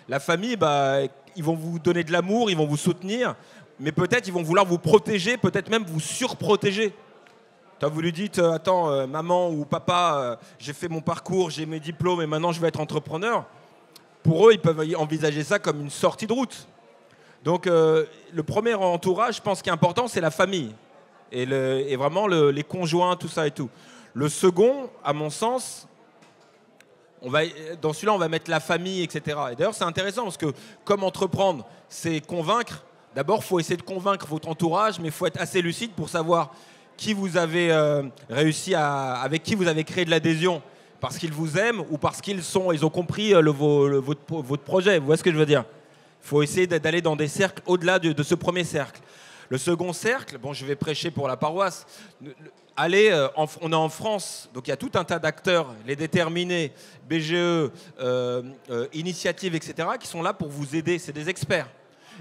La famille, bah, ils vont vous donner de l'amour, ils vont vous soutenir, mais peut-être ils vont vouloir vous protéger, peut-être même vous surprotéger. Vous lui dites, attends, maman ou papa, j'ai fait mon parcours, j'ai mes diplômes et maintenant je vais être entrepreneur. Pour eux, ils peuvent envisager ça comme une sortie de route. Donc, le premier entourage, je pense, qui est important, c'est la famille. Et vraiment les conjoints, tout ça et tout. Le second, à mon sens, dans celui-là, on va mettre la famille, etc. Et d'ailleurs, c'est intéressant parce que comme entreprendre, c'est convaincre. D'abord, il faut essayer de convaincre votre entourage, mais il faut être assez lucide pour savoir qui vous avez avec qui vous avez créé de l'adhésion parce qu'ils vous aiment ou parce ils ont compris votre projet. Vous voyez ce que je veux dire? Il faut essayer d'aller dans des cercles au-delà de ce premier cercle. Le second cercle, bon, je vais prêcher pour la paroisse. On est en France, donc il y a tout un tas d'acteurs, les déterminés, BGE, Initiative, etc., qui sont là pour vous aider. C'est des experts.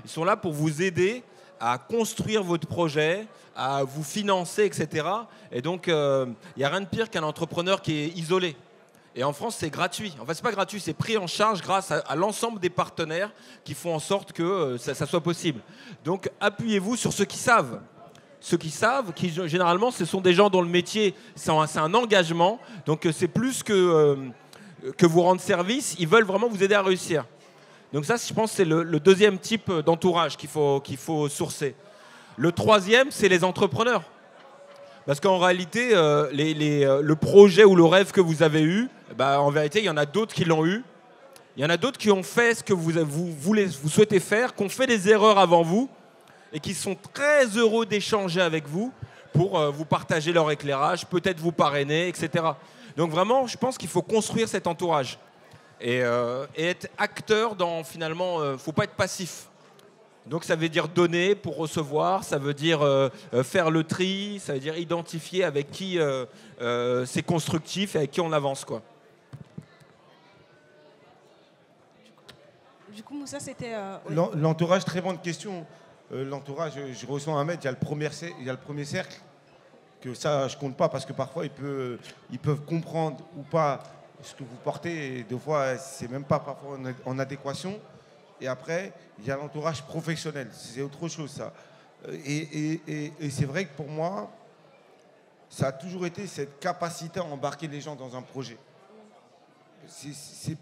Ils sont là pour vous aider à construire votre projet, à vous financer, etc. Et donc, il n'y a rien de pire qu'un entrepreneur qui est isolé. Et en France, c'est gratuit. En fait, ce n'est pas gratuit, c'est pris en charge grâce à l'ensemble des partenaires qui font en sorte que ça soit possible. Donc, appuyez-vous sur ceux qui savent. Ceux qui savent, généralement, ce sont des gens dont le métier, c'est un engagement. Donc, c'est plus que vous rendre service. Ils veulent vraiment vous aider à réussir. Donc ça, je pense, c'est le deuxième type d'entourage qu'il faut sourcer. Le troisième, c'est les entrepreneurs. Parce qu'en réalité, le projet ou le rêve que vous avez eu, bah, en vérité, il y en a d'autres qui l'ont eu. Il y en a d'autres qui ont fait ce que vous souhaitez faire, qui ont fait des erreurs avant vous et qui sont très heureux d'échanger avec vous pour vous partager leur éclairage, peut-être vous parrainer, etc. Donc vraiment, je pense qu'il faut construire cet entourage. Et être acteur dans, finalement, il ne faut pas être passif. Donc ça veut dire donner pour recevoir, ça veut dire faire le tri, ça veut dire identifier avec qui c'est constructif et avec qui on avance, quoi. Du coup, Moussa, c'était... L'entourage, très bonne question. L'entourage, je reçois un maître, il y a le premier cercle, que ça, je compte pas parce que parfois, ils peuvent comprendre ou pas ce que vous portez, et des fois, c'est même pas parfois en adéquation. Et après, il y a l'entourage professionnel. C'est autre chose, ça. Et c'est vrai que pour moi, ça a toujours été cette capacité à embarquer les gens dans un projet.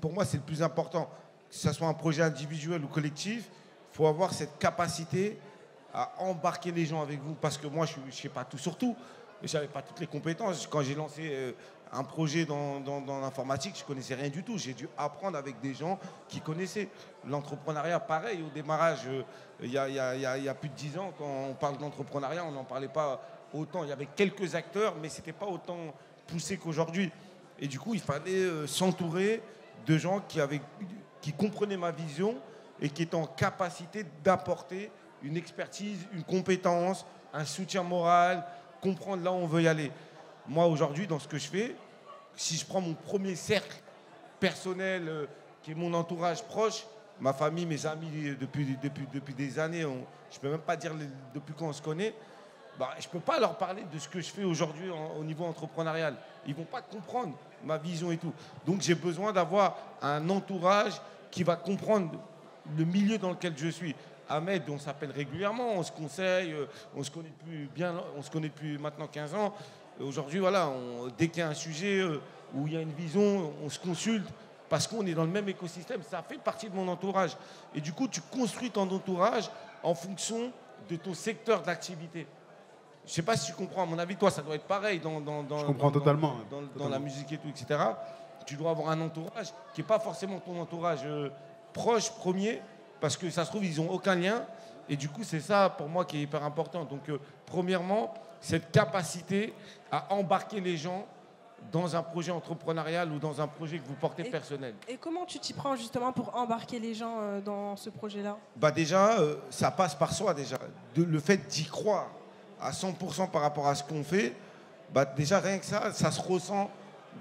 Pour moi, c'est le plus important. Que ce soit un projet individuel ou collectif, il faut avoir cette capacité à embarquer les gens avec vous. Parce que moi, je ne sais pas tout sur tout. Je n'avais pas toutes les compétences. Quand j'ai lancé un projet dans l'informatique, je ne connaissais rien du tout. J'ai dû apprendre avec des gens qui connaissaient. L'entrepreneuriat, pareil, au démarrage, il y a plus de 10 ans, quand on parle d'entrepreneuriat, on n'en parlait pas autant. Il y avait quelques acteurs, mais ce n'était pas autant poussé qu'aujourd'hui. Et du coup, il fallait s'entourer de gens qui comprenaient ma vision et qui étaient en capacité d'apporter une expertise, une compétence, un soutien moral, comprendre là où on veut y aller. Moi, aujourd'hui, dans ce que je fais, si je prends mon premier cercle personnel, qui est mon entourage proche, ma famille, mes amis, depuis des années, je ne peux même pas dire depuis quand on se connaît, bah, je ne peux pas leur parler de ce que je fais aujourd'hui au niveau entrepreneurial. Ils ne vont pas comprendre ma vision et tout. Donc, j'ai besoin d'avoir un entourage qui va comprendre le milieu dans lequel je suis. Ahmed, on s'appelle régulièrement, on se conseille, on se connaît depuis maintenant 15 ans. Aujourd'hui, voilà, dès qu'il y a un sujet où il y a une vision, on se consulte parce qu'on est dans le même écosystème. Ça fait partie de mon entourage. Et du coup, tu construis ton entourage en fonction de ton secteur d'activité. Je ne sais pas si tu comprends. À mon avis, toi, ça doit être pareil Je comprends totalement. Dans la musique et tout, etc. Tu dois avoir un entourage qui n'est pas forcément ton entourage proche, premier, parce que ça se trouve, ils n'ont aucun lien. Et du coup, c'est ça, pour moi, qui est hyper important. Donc, premièrement, cette capacité à embarquer les gens dans un projet entrepreneurial ou dans un projet que vous portez personnel. Et comment tu t'y prends justement pour embarquer les gens dans ce projet-là? Bah déjà, ça passe par soi déjà. Le fait d'y croire à 100% par rapport à ce qu'on fait, bah déjà rien que ça se ressent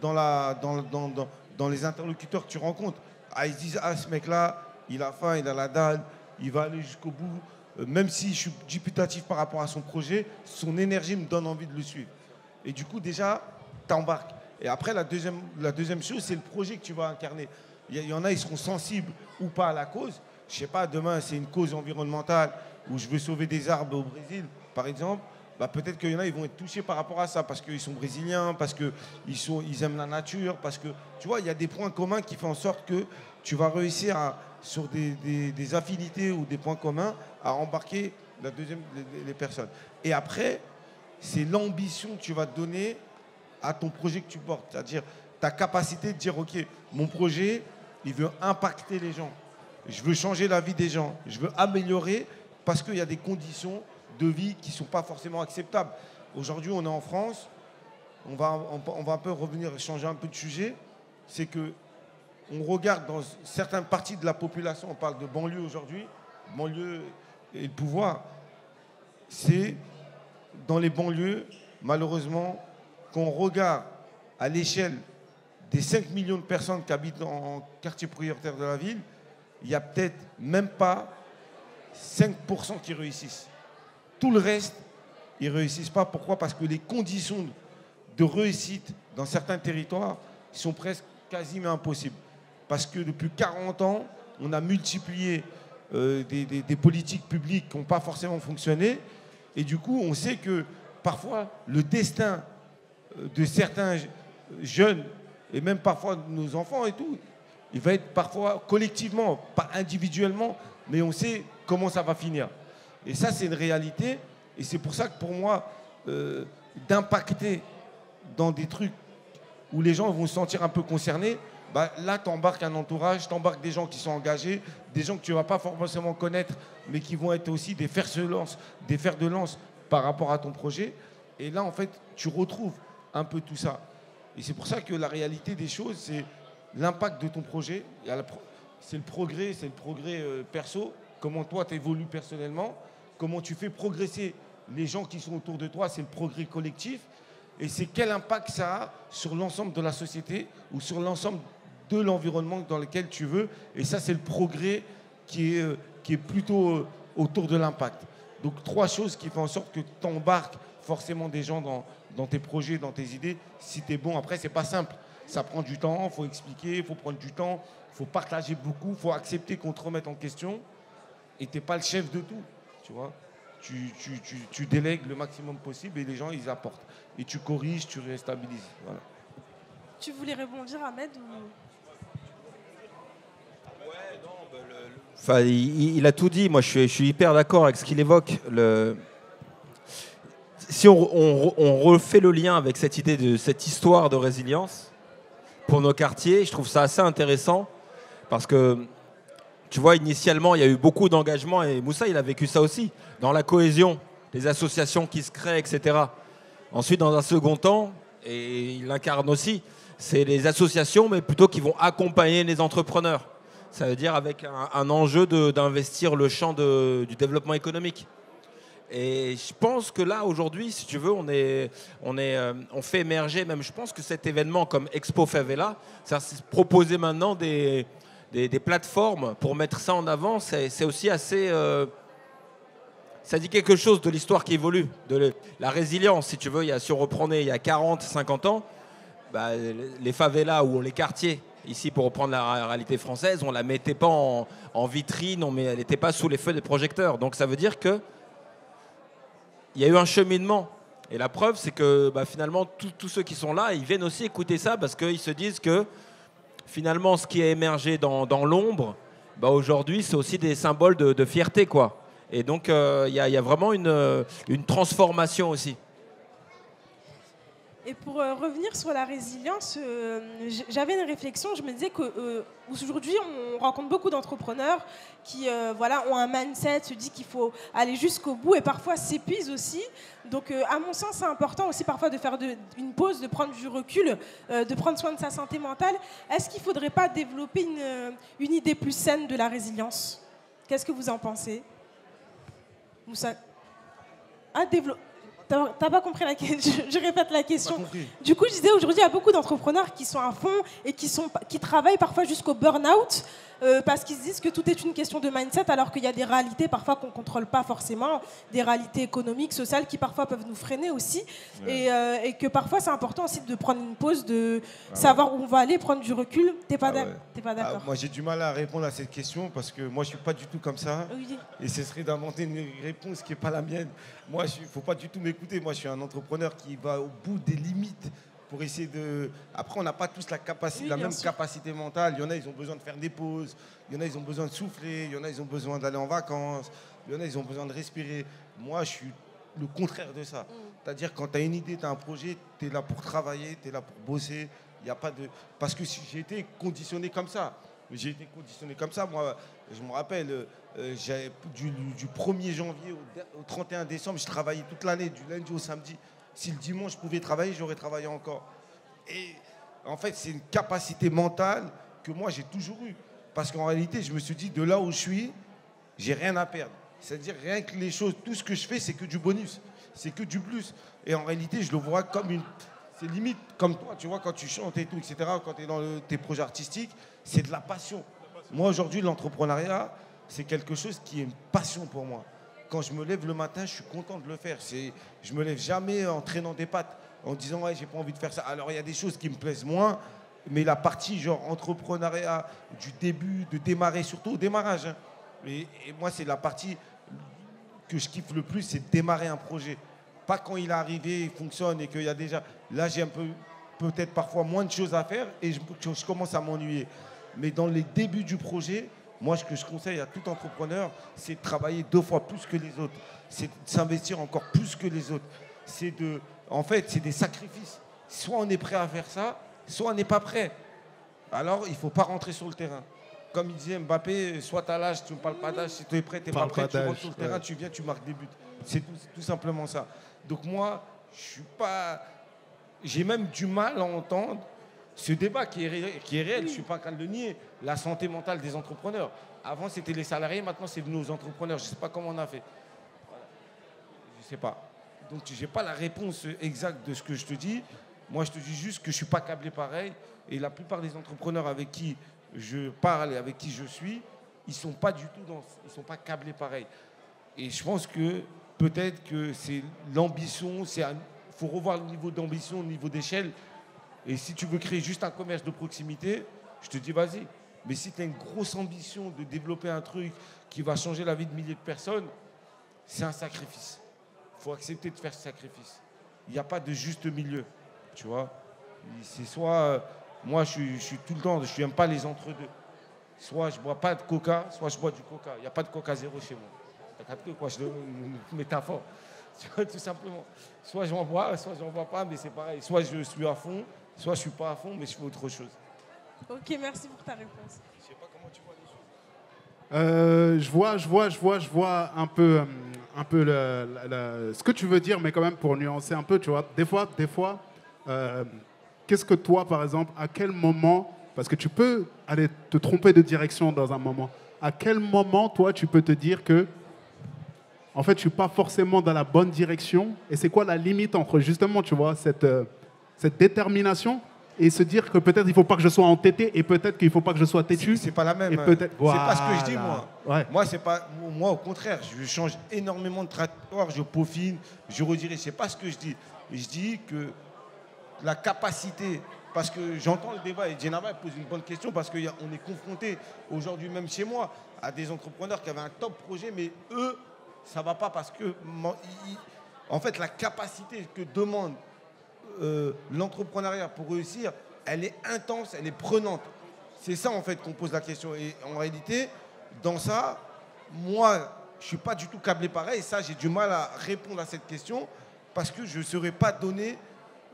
dans les interlocuteurs que tu rencontres. Ah, ils se disent, ah ce mec-là, il a faim, il a la dalle, il va aller jusqu'au bout. Même si je suis dubitatif par rapport à son projet, son énergie me donne envie de le suivre. Et du coup, déjà, t'embarques. Et après, la deuxième chose, c'est le projet que tu vas incarner. Il y en a, ils seront sensibles ou pas à la cause. Je sais pas, demain, c'est une cause environnementale où je veux sauver des arbres au Brésil, par exemple. Bah, peut-être qu'il y en a, ils vont être touchés par rapport à ça parce qu'ils sont brésiliens, parce qu'ils aiment la nature, parce que, tu vois, il y a des points communs qui font en sorte que tu vas réussir sur des affinités ou des points communs à embarquer les personnes. Et après, c'est l'ambition que tu vas donner à ton projet que tu portes. C'est-à-dire ta capacité de dire, OK, mon projet, il veut impacter les gens. Je veux changer la vie des gens. Je veux améliorer parce qu'il y a des conditions de vie qui ne sont pas forcément acceptables. Aujourd'hui, on est en France. On va un peu revenir, changer un peu de sujet. C'est que on regarde dans certaines parties de la population, on parle de banlieue aujourd'hui, banlieue et le pouvoir. C'est dans les banlieues, malheureusement, qu'on regarde à l'échelle des 5 millions de personnes qui habitent en quartier prioritaire de la ville, il n'y a peut-être même pas 5% qui réussissent. Tout le reste, ils ne réussissent pas. Pourquoi? Parce que les conditions de réussite dans certains territoires sont presque quasiment impossibles. Parce que depuis 40 ans, on a multiplié des politiques publiques qui n'ont pas forcément fonctionné. Et du coup, on sait que parfois, le destin de certains jeunes, et même parfois de nos enfants et tout, il va être parfois collectivement, pas individuellement, mais on sait comment ça va finir. Et ça, c'est une réalité. Et c'est pour ça que pour moi, d'impacter dans des trucs où les gens vont se sentir un peu concernés, bah, là, tu embarques un entourage, tu embarques des gens qui sont engagés, des gens que tu ne vas pas forcément connaître, mais qui vont être aussi des fers de lance par rapport à ton projet. Et là, en fait, tu retrouves un peu tout ça. Et c'est pour ça que la réalité des choses, c'est l'impact de ton projet. C'est le progrès perso, comment toi, tu évolues personnellement, comment tu fais progresser les gens qui sont autour de toi, c'est le progrès collectif. Et c'est quel impact ça a sur l'ensemble de la société ou sur l'ensemble de l'environnement dans lequel tu veux. Et ça, c'est le progrès qui est plutôt autour de l'impact. Donc, 3 choses qui font en sorte que tu embarques forcément des gens dans tes projets, dans tes idées. Si tu es bon, après, c'est pas simple. Ça prend du temps, il faut expliquer, il faut prendre du temps, il faut partager beaucoup, il faut accepter qu'on te remette en question. Et tu n'es pas le chef de tout, tu vois. Tu délègues le maximum possible et les gens, ils apportent. Et tu corriges, tu réstabilises. Voilà. Tu voulais rebondir, Ahmed ou... Enfin, il a tout dit. Moi, je suis hyper d'accord avec ce qu'il évoque. Si on refait le lien avec cette idée de cette histoire de résilience pour nos quartiers, je trouve ça assez intéressant parce que, tu vois, initialement, il y a eu beaucoup d'engagement et Moussa, il a vécu ça aussi, dans la cohésion, les associations qui se créent, etc. Ensuite, dans un second temps, et il l'incarne aussi, c'est les associations, mais plutôt qui vont accompagner les entrepreneurs. Ça veut dire avec un enjeu d'investir le champ du développement économique. Et je pense que là, aujourd'hui, si tu veux, on fait émerger, même je pense que cet événement comme Expo Favela, c'est proposer maintenant des plateformes pour mettre ça en avant, c'est aussi assez... ça dit quelque chose de l'histoire qui évolue, de la résilience, si tu veux. Si on reprenait il y a 40, 50 ans, bah, les favelas ou les quartiers, ici pour reprendre la réalité française, on ne la mettait pas en vitrine, elle n'était pas sous les feux des projecteurs. Donc ça veut dire qu'il y a eu un cheminement. Et la preuve, c'est que bah, finalement, tous ceux qui sont là, ils viennent aussi écouter ça parce qu'ils se disent que finalement, ce qui a émergé dans l'ombre, bah, aujourd'hui, c'est aussi des symboles de fierté, quoi. Et donc, il y a vraiment une transformation aussi. Et pour revenir sur la résilience, j'avais une réflexion. Je me disais qu'aujourd'hui, on rencontre beaucoup d'entrepreneurs qui voilà, ont un mindset, se disent qu'il faut aller jusqu'au bout et parfois s'épuisent aussi. Donc, à mon sens, c'est important aussi parfois de faire une pause, de prendre du recul, de prendre soin de sa santé mentale. Est-ce qu'il ne faudrait pas développer une idée plus saine de la résilience? Qu'est-ce que vous en pensez, Moussa? T'as pas compris la question? Je répète la question. Du coup, je disais, aujourd'hui, il y a beaucoup d'entrepreneurs qui sont à fond et qui travaillent parfois jusqu'au burn-out parce qu'ils se disent que tout est une question de mindset, alors qu'il y a des réalités parfois qu'on ne contrôle pas forcément, des réalités économiques, sociales qui parfois peuvent nous freiner aussi. Ouais. Et que parfois, c'est important aussi de prendre une pause, de savoir où on va aller, prendre du recul. T'es pas d'accord? Moi, j'ai du mal à répondre à cette question parce que moi, je ne suis pas du tout comme ça. Oui. Et ce serait d'inventer une réponse qui n'est pas la mienne. Moi, il ne faut pas du tout m'écouter. Moi, je suis un entrepreneur qui va au bout des limites pour essayer de... Après, on n'a pas tous la même capacité mentale. Il y en a, ils ont besoin de faire des pauses. Il y en a, ils ont besoin de souffler. Il y en a, ils ont besoin d'aller en vacances. Il y en a, ils ont besoin de respirer. Moi, je suis le contraire de ça. C'est-à-dire, quand tu as une idée, tu as un projet, tu es là pour travailler, tu es là pour bosser. Il y a pas de... Parce que j'ai été conditionné comme ça. Moi, je me rappelle, du 1er janvier au 31 décembre, je travaillais toute l'année, du lundi au samedi. Si le dimanche je pouvais travailler, j'aurais travaillé encore. Et en fait, c'est une capacité mentale que moi, j'ai toujours eue. Parce qu'en réalité, je me suis dit, de là où je suis, j'ai rien à perdre. C'est-à-dire, rien que les choses, tout ce que je fais, c'est que du bonus. C'est que du plus. Et en réalité, je le vois comme une... C'est limite comme toi, tu vois, quand tu chantes et tout, etc., quand tu es dans tes projets artistiques, c'est de la passion. Moi, aujourd'hui, l'entrepreneuriat, c'est quelque chose qui est une passion pour moi. Quand je me lève le matin, je suis content de le faire. Je me lève jamais en traînant des pattes, en disant « ouais, j'ai pas envie de faire ça ». Alors, il y a des choses qui me plaisent moins, mais la partie genre entrepreneuriat, du début, de démarrer, surtout au démarrage. Hein. Et moi, c'est la partie que je kiffe le plus, c'est de démarrer un projet. Pas quand il est arrivé, il fonctionne et qu'il y a déjà... Là, j'ai peut-être parfois moins de choses à faire et je commence à m'ennuyer. Mais dans les débuts du projet, moi, ce que je conseille à tout entrepreneur, c'est de travailler 2 fois plus que les autres. C'est de s'investir encore plus que les autres. En fait, c'est des sacrifices. Soit on est prêt à faire ça, soit on n'est pas prêt. Alors, il ne faut pas rentrer sur le terrain. Comme il disait Mbappé, soit tu as l'âge, tu ne parles pas d'âge. Si tu es prêt, tu n'es pas prêt, tu rentres sur le terrain, tu viens, tu marques des buts. C'est tout simplement ça. Donc moi, j'ai même du mal à entendre ce débat qui est réel, je ne suis pas en train de le nier, la santé mentale des entrepreneurs. Avant, c'était les salariés, maintenant, c'est venu aux entrepreneurs. Je ne sais pas comment on a fait. Voilà. Je ne sais pas. Donc, je n'ai pas la réponse exacte de ce que je te dis. Moi, je te dis juste que je ne suis pas câblé pareil. Et la plupart des entrepreneurs avec qui je parle et avec qui je suis, ils ne sont pas du tout ils ne sont pas câblés pareil. Et je pense que peut-être que c'est l'ambition, il faut revoir le niveau d'ambition, le niveau d'échelle. Et si tu veux créer juste un commerce de proximité, je te dis vas-y. Mais si tu as une grosse ambition de développer un truc qui va changer la vie de milliers de personnes, c'est un sacrifice. Il faut accepter de faire ce sacrifice. Il n'y a pas de juste milieu, tu vois. C'est soit... moi, je suis tout le temps, je n'aime pas les entre-deux. Soit je ne bois pas de coca, soit je bois du coca. Il n'y a pas de coca zéro chez moi. T'as capté quoi? Je donne une métaphore. Tu vois, tout simplement. Soit j'en bois, soit j'en bois pas, mais c'est pareil. Soit je suis à fond, soit je suis pas à fond, mais je fais autre chose. Ok, merci pour ta réponse. Je sais pas comment tu vois les choses. Je vois un peu ce que tu veux dire, mais quand même pour nuancer un peu, tu vois. Des fois, qu'est-ce que toi, par exemple, à quel moment, parce que tu peux aller te tromper de direction dans un moment, à quel moment, toi, tu peux te dire que en fait, je ne suis pas forcément dans la bonne direction. Et c'est quoi la limite entre, justement, tu vois, cette détermination et se dire que peut-être il ne faut pas que je sois entêté et peut-être qu'il ne faut pas que je sois têtu. C'est pas la même. C'est pas ce que je dis, moi. Ouais. Moi, au contraire, je change énormément de trajectoire, je peaufine, je redirige. C'est pas ce que je dis. Je dis que la capacité... Parce que j'entends le débat et Djenaba pose une bonne question parce qu'on est confronté aujourd'hui même chez moi à des entrepreneurs qui avaient un top projet, mais eux, ça ne va pas parce que, en fait, la capacité que demande l'entrepreneuriat pour réussir, elle est intense, elle est prenante. C'est ça, en fait, qu'on pose la question. Et en réalité, dans ça, moi, je ne suis pas du tout câblé pareil. Et ça, j'ai du mal à répondre à cette question parce que je ne saurais pas donner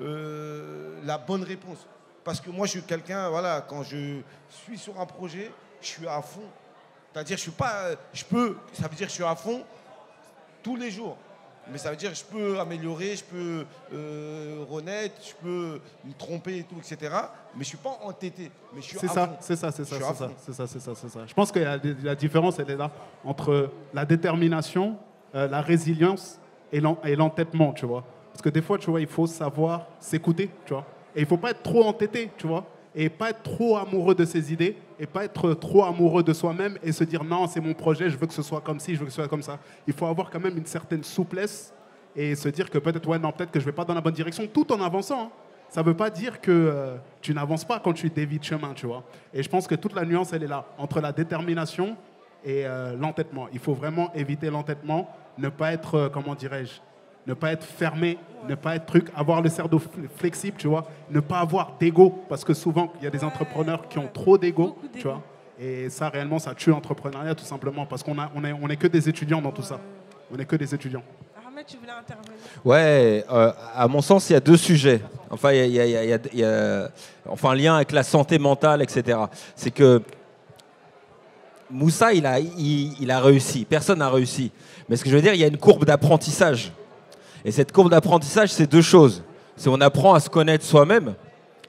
la bonne réponse. Parce que moi, je suis quelqu'un, voilà, quand je suis sur un projet, je suis à fond. C'est-à-dire, je suis pas, ça veut dire que je suis à fond tous les jours. Mais ça veut dire que je peux améliorer, je peux renaître, je peux me tromper et tout, etc. Mais je ne suis pas entêté. Mais je suis C'est à ça, fond. c'est ça. Je suis à fond. Je pense que la différence, elle est là entre la détermination, la résilience et l'entêtement, tu vois. Parce que des fois, tu vois, il faut savoir s'écouter, tu vois. Et il ne faut pas être trop entêté, tu vois. Et pas être trop amoureux de ses idées, et pas être trop amoureux de soi-même et se dire non, c'est mon projet, je veux que ce soit comme ci, je veux que ce soit comme ça. Il faut avoir quand même une certaine souplesse et se dire que peut-être, ouais, non, peut-être que je ne vais pas dans la bonne direction, tout en avançant. Hein. Ça ne veut pas dire que tu n'avances pas quand tu dévies de chemin, tu vois. Et je pense que toute la nuance, elle est là, entre la détermination et l'entêtement. Il faut vraiment éviter l'entêtement, ne pas être, comment dirais-je, ne pas être fermé, ne pas être avoir le cerveau flexible, tu vois, ne pas avoir d'ego, parce que souvent, il y a des entrepreneurs qui ont trop d'ego, tu vois, et ça, réellement, ça tue l'entrepreneuriat, tout simplement, parce qu'on est que des étudiants dans tout ça. On n'est que des étudiants. Ahmed, tu voulais intervenir? Ouais, à mon sens, il y a deux sujets. Enfin, il y a un lien avec la santé mentale, etc. C'est que Moussa, il a réussi. Personne n'a réussi. Mais ce que je veux dire, il y a une courbe d'apprentissage. Et cette courbe d'apprentissage, c'est deux choses. C'est on apprend à se connaître soi-même,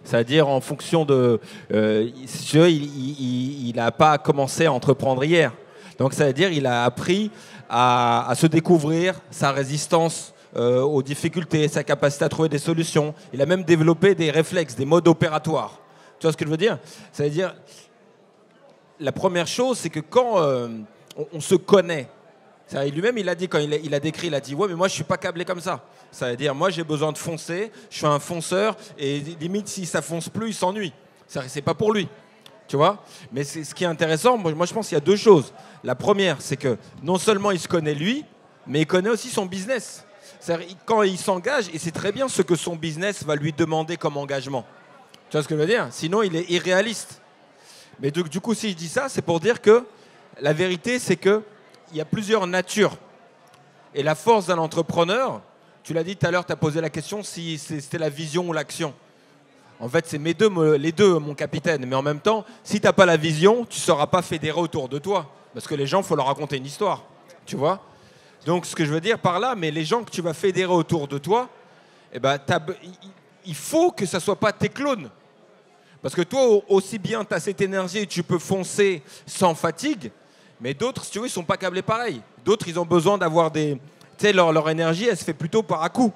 c'est-à-dire en fonction de... il n'a pas commencé à entreprendre hier. Donc ça veut dire qu'il a appris à se découvrir, sa résistance aux difficultés, sa capacité à trouver des solutions. Il a même développé des réflexes, des modes opératoires. Tu vois ce que je veux dire? Ça veut dire, la première chose, c'est que quand on se connaît, lui-même, il a dit, quand il a décrit, il a dit, ouais, mais moi, je ne suis pas câblé comme ça. Ça veut dire, moi, j'ai besoin de foncer, je suis un fonceur, et limite, si ça fonce plus, il s'ennuie. C'est pas pour lui, tu vois. Mais ce qui est intéressant, moi, je pense qu'il y a deux choses. La première, c'est que non seulement il se connaît lui, mais il connaît aussi son business. Quand il s'engage, et c'est très bien ce que son business va lui demander comme engagement. Tu vois ce que je veux dire? Sinon, il est irréaliste. Mais du coup, si je dis ça, c'est pour dire que la vérité, c'est que il y a plusieurs natures. Et la force d'un entrepreneur, tu l'as dit tout à l'heure, tu as posé la question si c'était la vision ou l'action. En fait, c'est les deux, mon capitaine. Mais en même temps, si tu n'as pas la vision, tu ne seras pas fédéré autour de toi. Parce que les gens, il faut leur raconter une histoire. Tu vois? Donc, ce que je veux dire par là, mais les gens que tu vas fédérer autour de toi, eh ben, il faut que ça ne soit pas tes clones. Parce que toi, aussi bien tu as cette énergie, tu peux foncer sans fatigue. Mais d'autres, si tu veux, ils ne sont pas câblés pareil. D'autres, ils ont besoin d'avoir des... Tu sais, leur énergie, elle se fait plutôt par à-coup.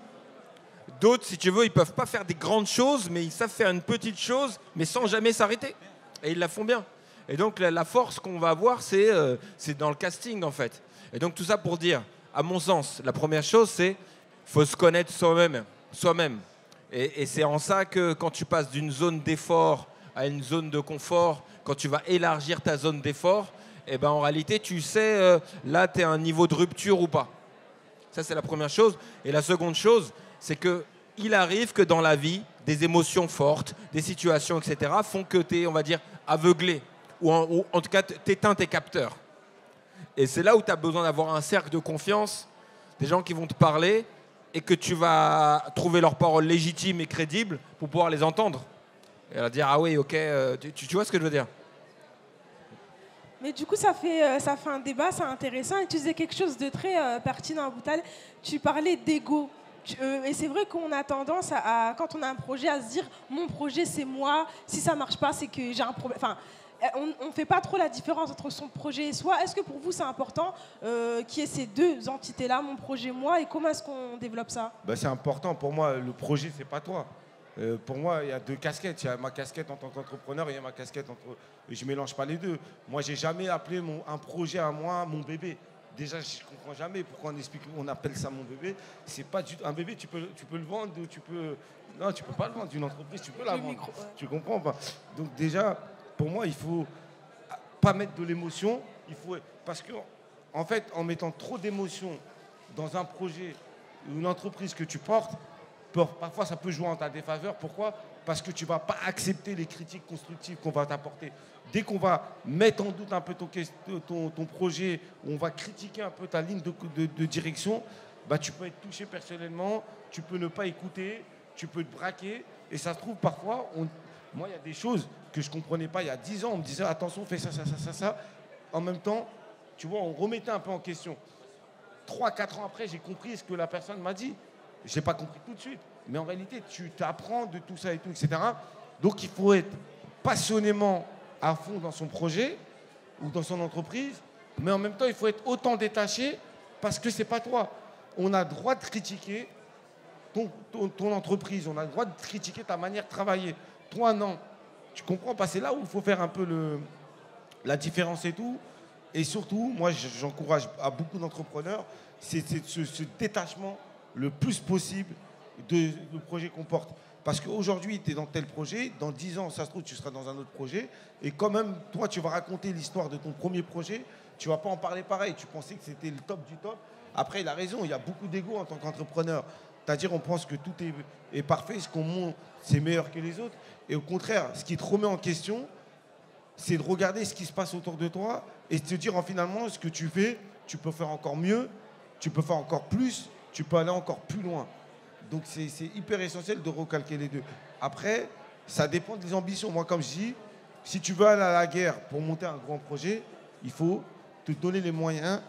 D'autres, si tu veux, ils ne peuvent pas faire des grandes choses, mais ils savent faire une petite chose, mais sans jamais s'arrêter. Et ils la font bien. Et donc, la force qu'on va avoir, c'est dans le casting, en fait. Et donc, tout ça pour dire, à mon sens, la première chose, c'est qu'il faut se connaître soi-même. Et c'est en ça que quand tu passes d'une zone d'effort à une zone de confort, quand tu vas élargir ta zone d'effort, eh ben, en réalité, tu sais, là, tu es à un niveau de rupture ou pas. Ça, c'est la première chose. Et la seconde chose, c'est qu'il arrive que dans la vie, des émotions fortes, des situations, etc., font que tu es, on va dire, aveuglé. Ou en tout cas, tu éteins tes capteurs. Et c'est là où tu as besoin d'avoir un cercle de confiance, des gens qui vont te parler et que tu vas trouver leurs paroles légitimes et crédibles pour pouvoir les entendre. Et leur dire, ah oui, ok, tu vois ce que je veux dire? Mais du coup, ça fait un débat, c'est intéressant. Et tu disais quelque chose de très pertinent, Boutal. Tu parlais d'ego. Et c'est vrai qu'on a tendance, quand on a un projet, à se dire « mon projet, c'est moi. Si ça ne marche pas, c'est que j'ai un problème. » Enfin, on ne fait pas trop la différence entre son projet et soi. Est-ce que pour vous, c'est important qu'il y ait ces deux entités-là, mon projet, moi, et comment est-ce qu'on développe ça? C'est important. Pour moi, le projet, ce n'est pas toi. Pour moi, il y a deux casquettes. Il y a ma casquette en tant qu'entrepreneur et il y a ma casquette je ne mélange pas les deux. Moi, je n'ai jamais appelé un projet à moi mon bébé. Déjà, je ne comprends jamais pourquoi on appelle ça mon bébé. C'est pas un bébé, tu peux le vendre, non, tu peux pas le vendre. Une entreprise, tu peux la vendre. Ouais. Tu comprends pas. Donc déjà, pour moi, il faut pas mettre de l'émotion. Parce que, en fait, en mettant trop d'émotion dans un projet ou une entreprise que tu portes, parfois ça peut jouer en ta défaveur. Pourquoi? Parce que tu ne vas pas accepter les critiques constructives qu'on va t'apporter. Dès qu'on va mettre en doute un peu ton projet, on va critiquer un peu ta ligne de direction, tu peux être touché personnellement, tu peux ne pas écouter, tu peux te braquer. Et ça se trouve, parfois, moi, il y a des choses que je ne comprenais pas il y a 10 ans. On me disait, attention, fais ça, ça, ça, ça, ça. En même temps, tu vois, on remettait un peu en question. 3-4 ans après, j'ai compris ce que la personne m'a dit. Je n'ai pas compris tout de suite. Mais en réalité, tu apprends de tout ça et tout, etc. Donc, il faut être passionnément à fond dans son projet ou dans son entreprise. Mais en même temps, il faut être autant détaché parce que ce n'est pas toi. On a le droit de critiquer ton entreprise. On a le droit de critiquer ta manière de travailler. Toi, non. Tu comprends pas? C'est là où il faut faire un peu la différence et tout. Et surtout, moi, j'encourage à beaucoup d'entrepreneurs, c'est ce détachement le plus possible du projet qu'on porte. Parce qu'aujourd'hui, tu es dans tel projet, dans 10 ans, ça se trouve, tu seras dans un autre projet. Et quand même, toi, tu vas raconter l'histoire de ton premier projet, tu ne vas pas en parler pareil. Tu pensais que c'était le top du top. Après, il a raison, il y a beaucoup d'ego en tant qu'entrepreneur. C'est-à-dire, on pense que tout est parfait, ce qu'on montre, c'est meilleur que les autres. Et au contraire, ce qui te remet en question, c'est de regarder ce qui se passe autour de toi et de te dire, finalement, ce que tu fais, tu peux faire encore mieux, tu peux faire encore plus, tu peux aller encore plus loin. Donc, c'est hyper essentiel de recalquer les deux. Après, ça dépend des ambitions. Moi, comme je dis, si tu veux aller à la guerre pour monter un grand projet, il faut te donner les moyens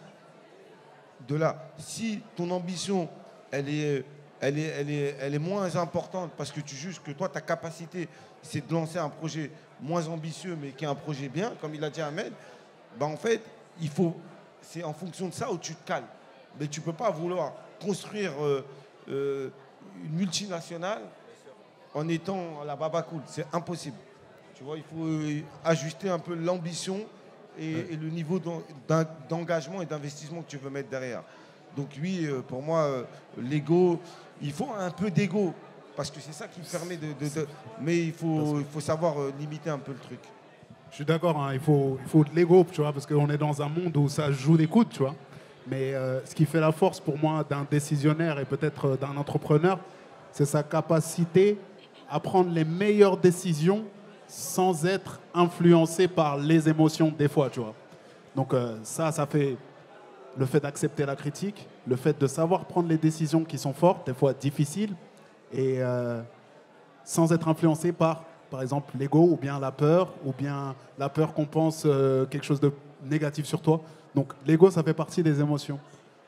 de là. Si ton ambition, elle est moins importante parce que tu juges que toi, ta capacité, c'est de lancer un projet moins ambitieux, mais qui est un projet bien, comme il a dit Ahmed, ben en fait, c'est en fonction de ça où tu te cales. Mais tu ne peux pas vouloir construire une multinationale en étant la baba cool. C'est impossible. Tu vois, il faut ajuster un peu l'ambition et le niveau d'engagement et d'investissement que tu veux mettre derrière. Donc oui, pour moi, l'ego, il faut un peu d'ego, parce que c'est ça qui permet mais il faut savoir limiter un peu le truc. Je suis d'accord, hein, il faut de l'ego, tu vois, parce qu'on est dans un monde où ça joue des coudes, tu vois. Mais ce qui fait la force pour moi d'un décisionnaire et peut-être d'un entrepreneur, c'est sa capacité à prendre les meilleures décisions sans être influencé par les émotions des fois, tu vois. Donc ça fait le fait d'accepter la critique, le fait de savoir prendre les décisions qui sont fortes, des fois difficiles, et sans être influencé par exemple, l'ego ou bien la peur qu'on pense quelque chose de négatif sur toi. Donc l'ego, ça fait partie des émotions.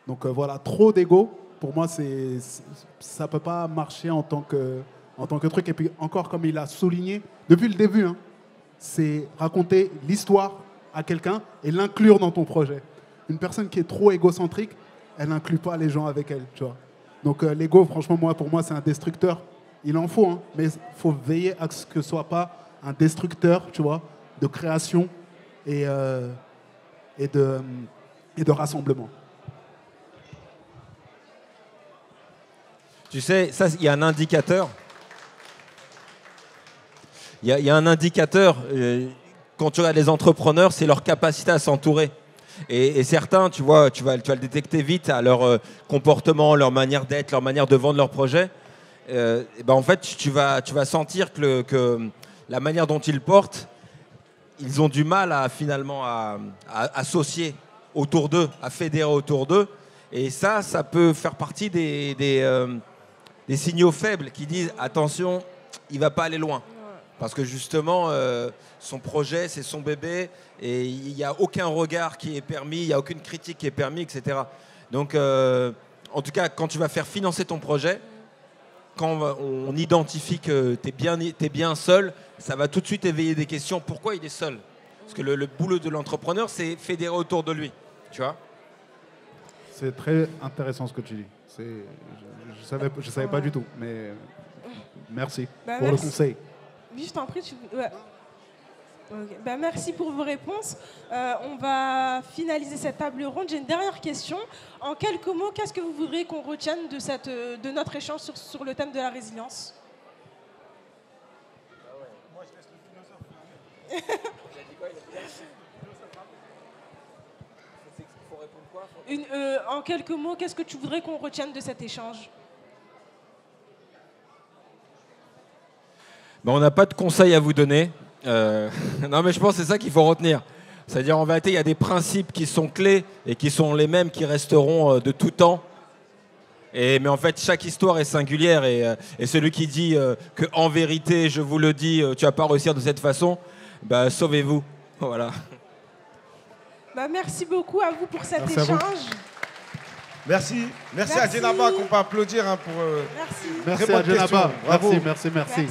Donc voilà, trop d'ego, pour moi, ça ne peut pas marcher en tant que truc. Et puis encore, comme il a souligné, depuis le début, hein, c'est raconter l'histoire à quelqu'un et l'inclure dans ton projet. Une personne qui est trop égocentrique, elle n'inclut pas les gens avec elle, tu vois. Donc l'ego, franchement, pour moi, c'est un destructeur. Il en faut, hein, mais il faut veiller à ce que ce ne soit pas un destructeur, tu vois, de création et de rassemblement. Tu sais, ça, il y a un indicateur. Il y a un indicateur, quand tu regardes les entrepreneurs, c'est leur capacité à s'entourer. Et certains, tu vas le détecter vite à leur comportement, leur manière d'être, leur manière de vendre leur projet. En fait, tu vas sentir que la manière dont ils portent, ils ont du mal à associer autour d'eux, à fédérer autour d'eux. Et ça peut faire partie des signaux faibles qui disent « attention, il ne va pas aller loin ». Parce que justement, son projet, c'est son bébé et il n'y a aucun regard qui est permis, il n'y a aucune critique qui est permis, etc. Donc, en tout cas, quand tu vas faire financer ton projet, quand on identifie que tu es bien seul, ça va tout de suite éveiller des questions. Pourquoi il est seul? Parce que le boulot de l'entrepreneur, c'est fédérer autour de lui. Tu vois? C'est très intéressant ce que tu dis. Je savais pas du tout, mais merci pour le conseil. Oui, je t'en prie. Ouais. Okay. Merci pour vos réponses. On va finaliser cette table ronde. J'ai une dernière question. En quelques mots, qu'est-ce que vous voudriez qu'on retienne de notre échange sur le thème de la résilience? Moi, je laisse le philosophe. Il a dit quoi? Faut répondre quoi? En quelques mots, qu'est-ce que tu voudrais qu'on retienne de cet échange? On n'a pas de conseils à vous donner. Non, mais je pense que c'est ça qu'il faut retenir. C'est-à-dire, en vérité, il y a des principes qui sont clés et qui sont les mêmes, qui resteront de tout temps. Mais en fait, chaque histoire est singulière et celui qui dit que en vérité, je vous le dis, tu vas pas réussir de cette façon, bah, sauvez-vous. Voilà. Bah, merci beaucoup à vous pour cet Merci à vous. échange. Merci. Merci à Merci. Djenaba qu'on peut applaudir hein, pour. Merci. Merci Très à bonne question. Djenaba. Bravo. Merci. Merci.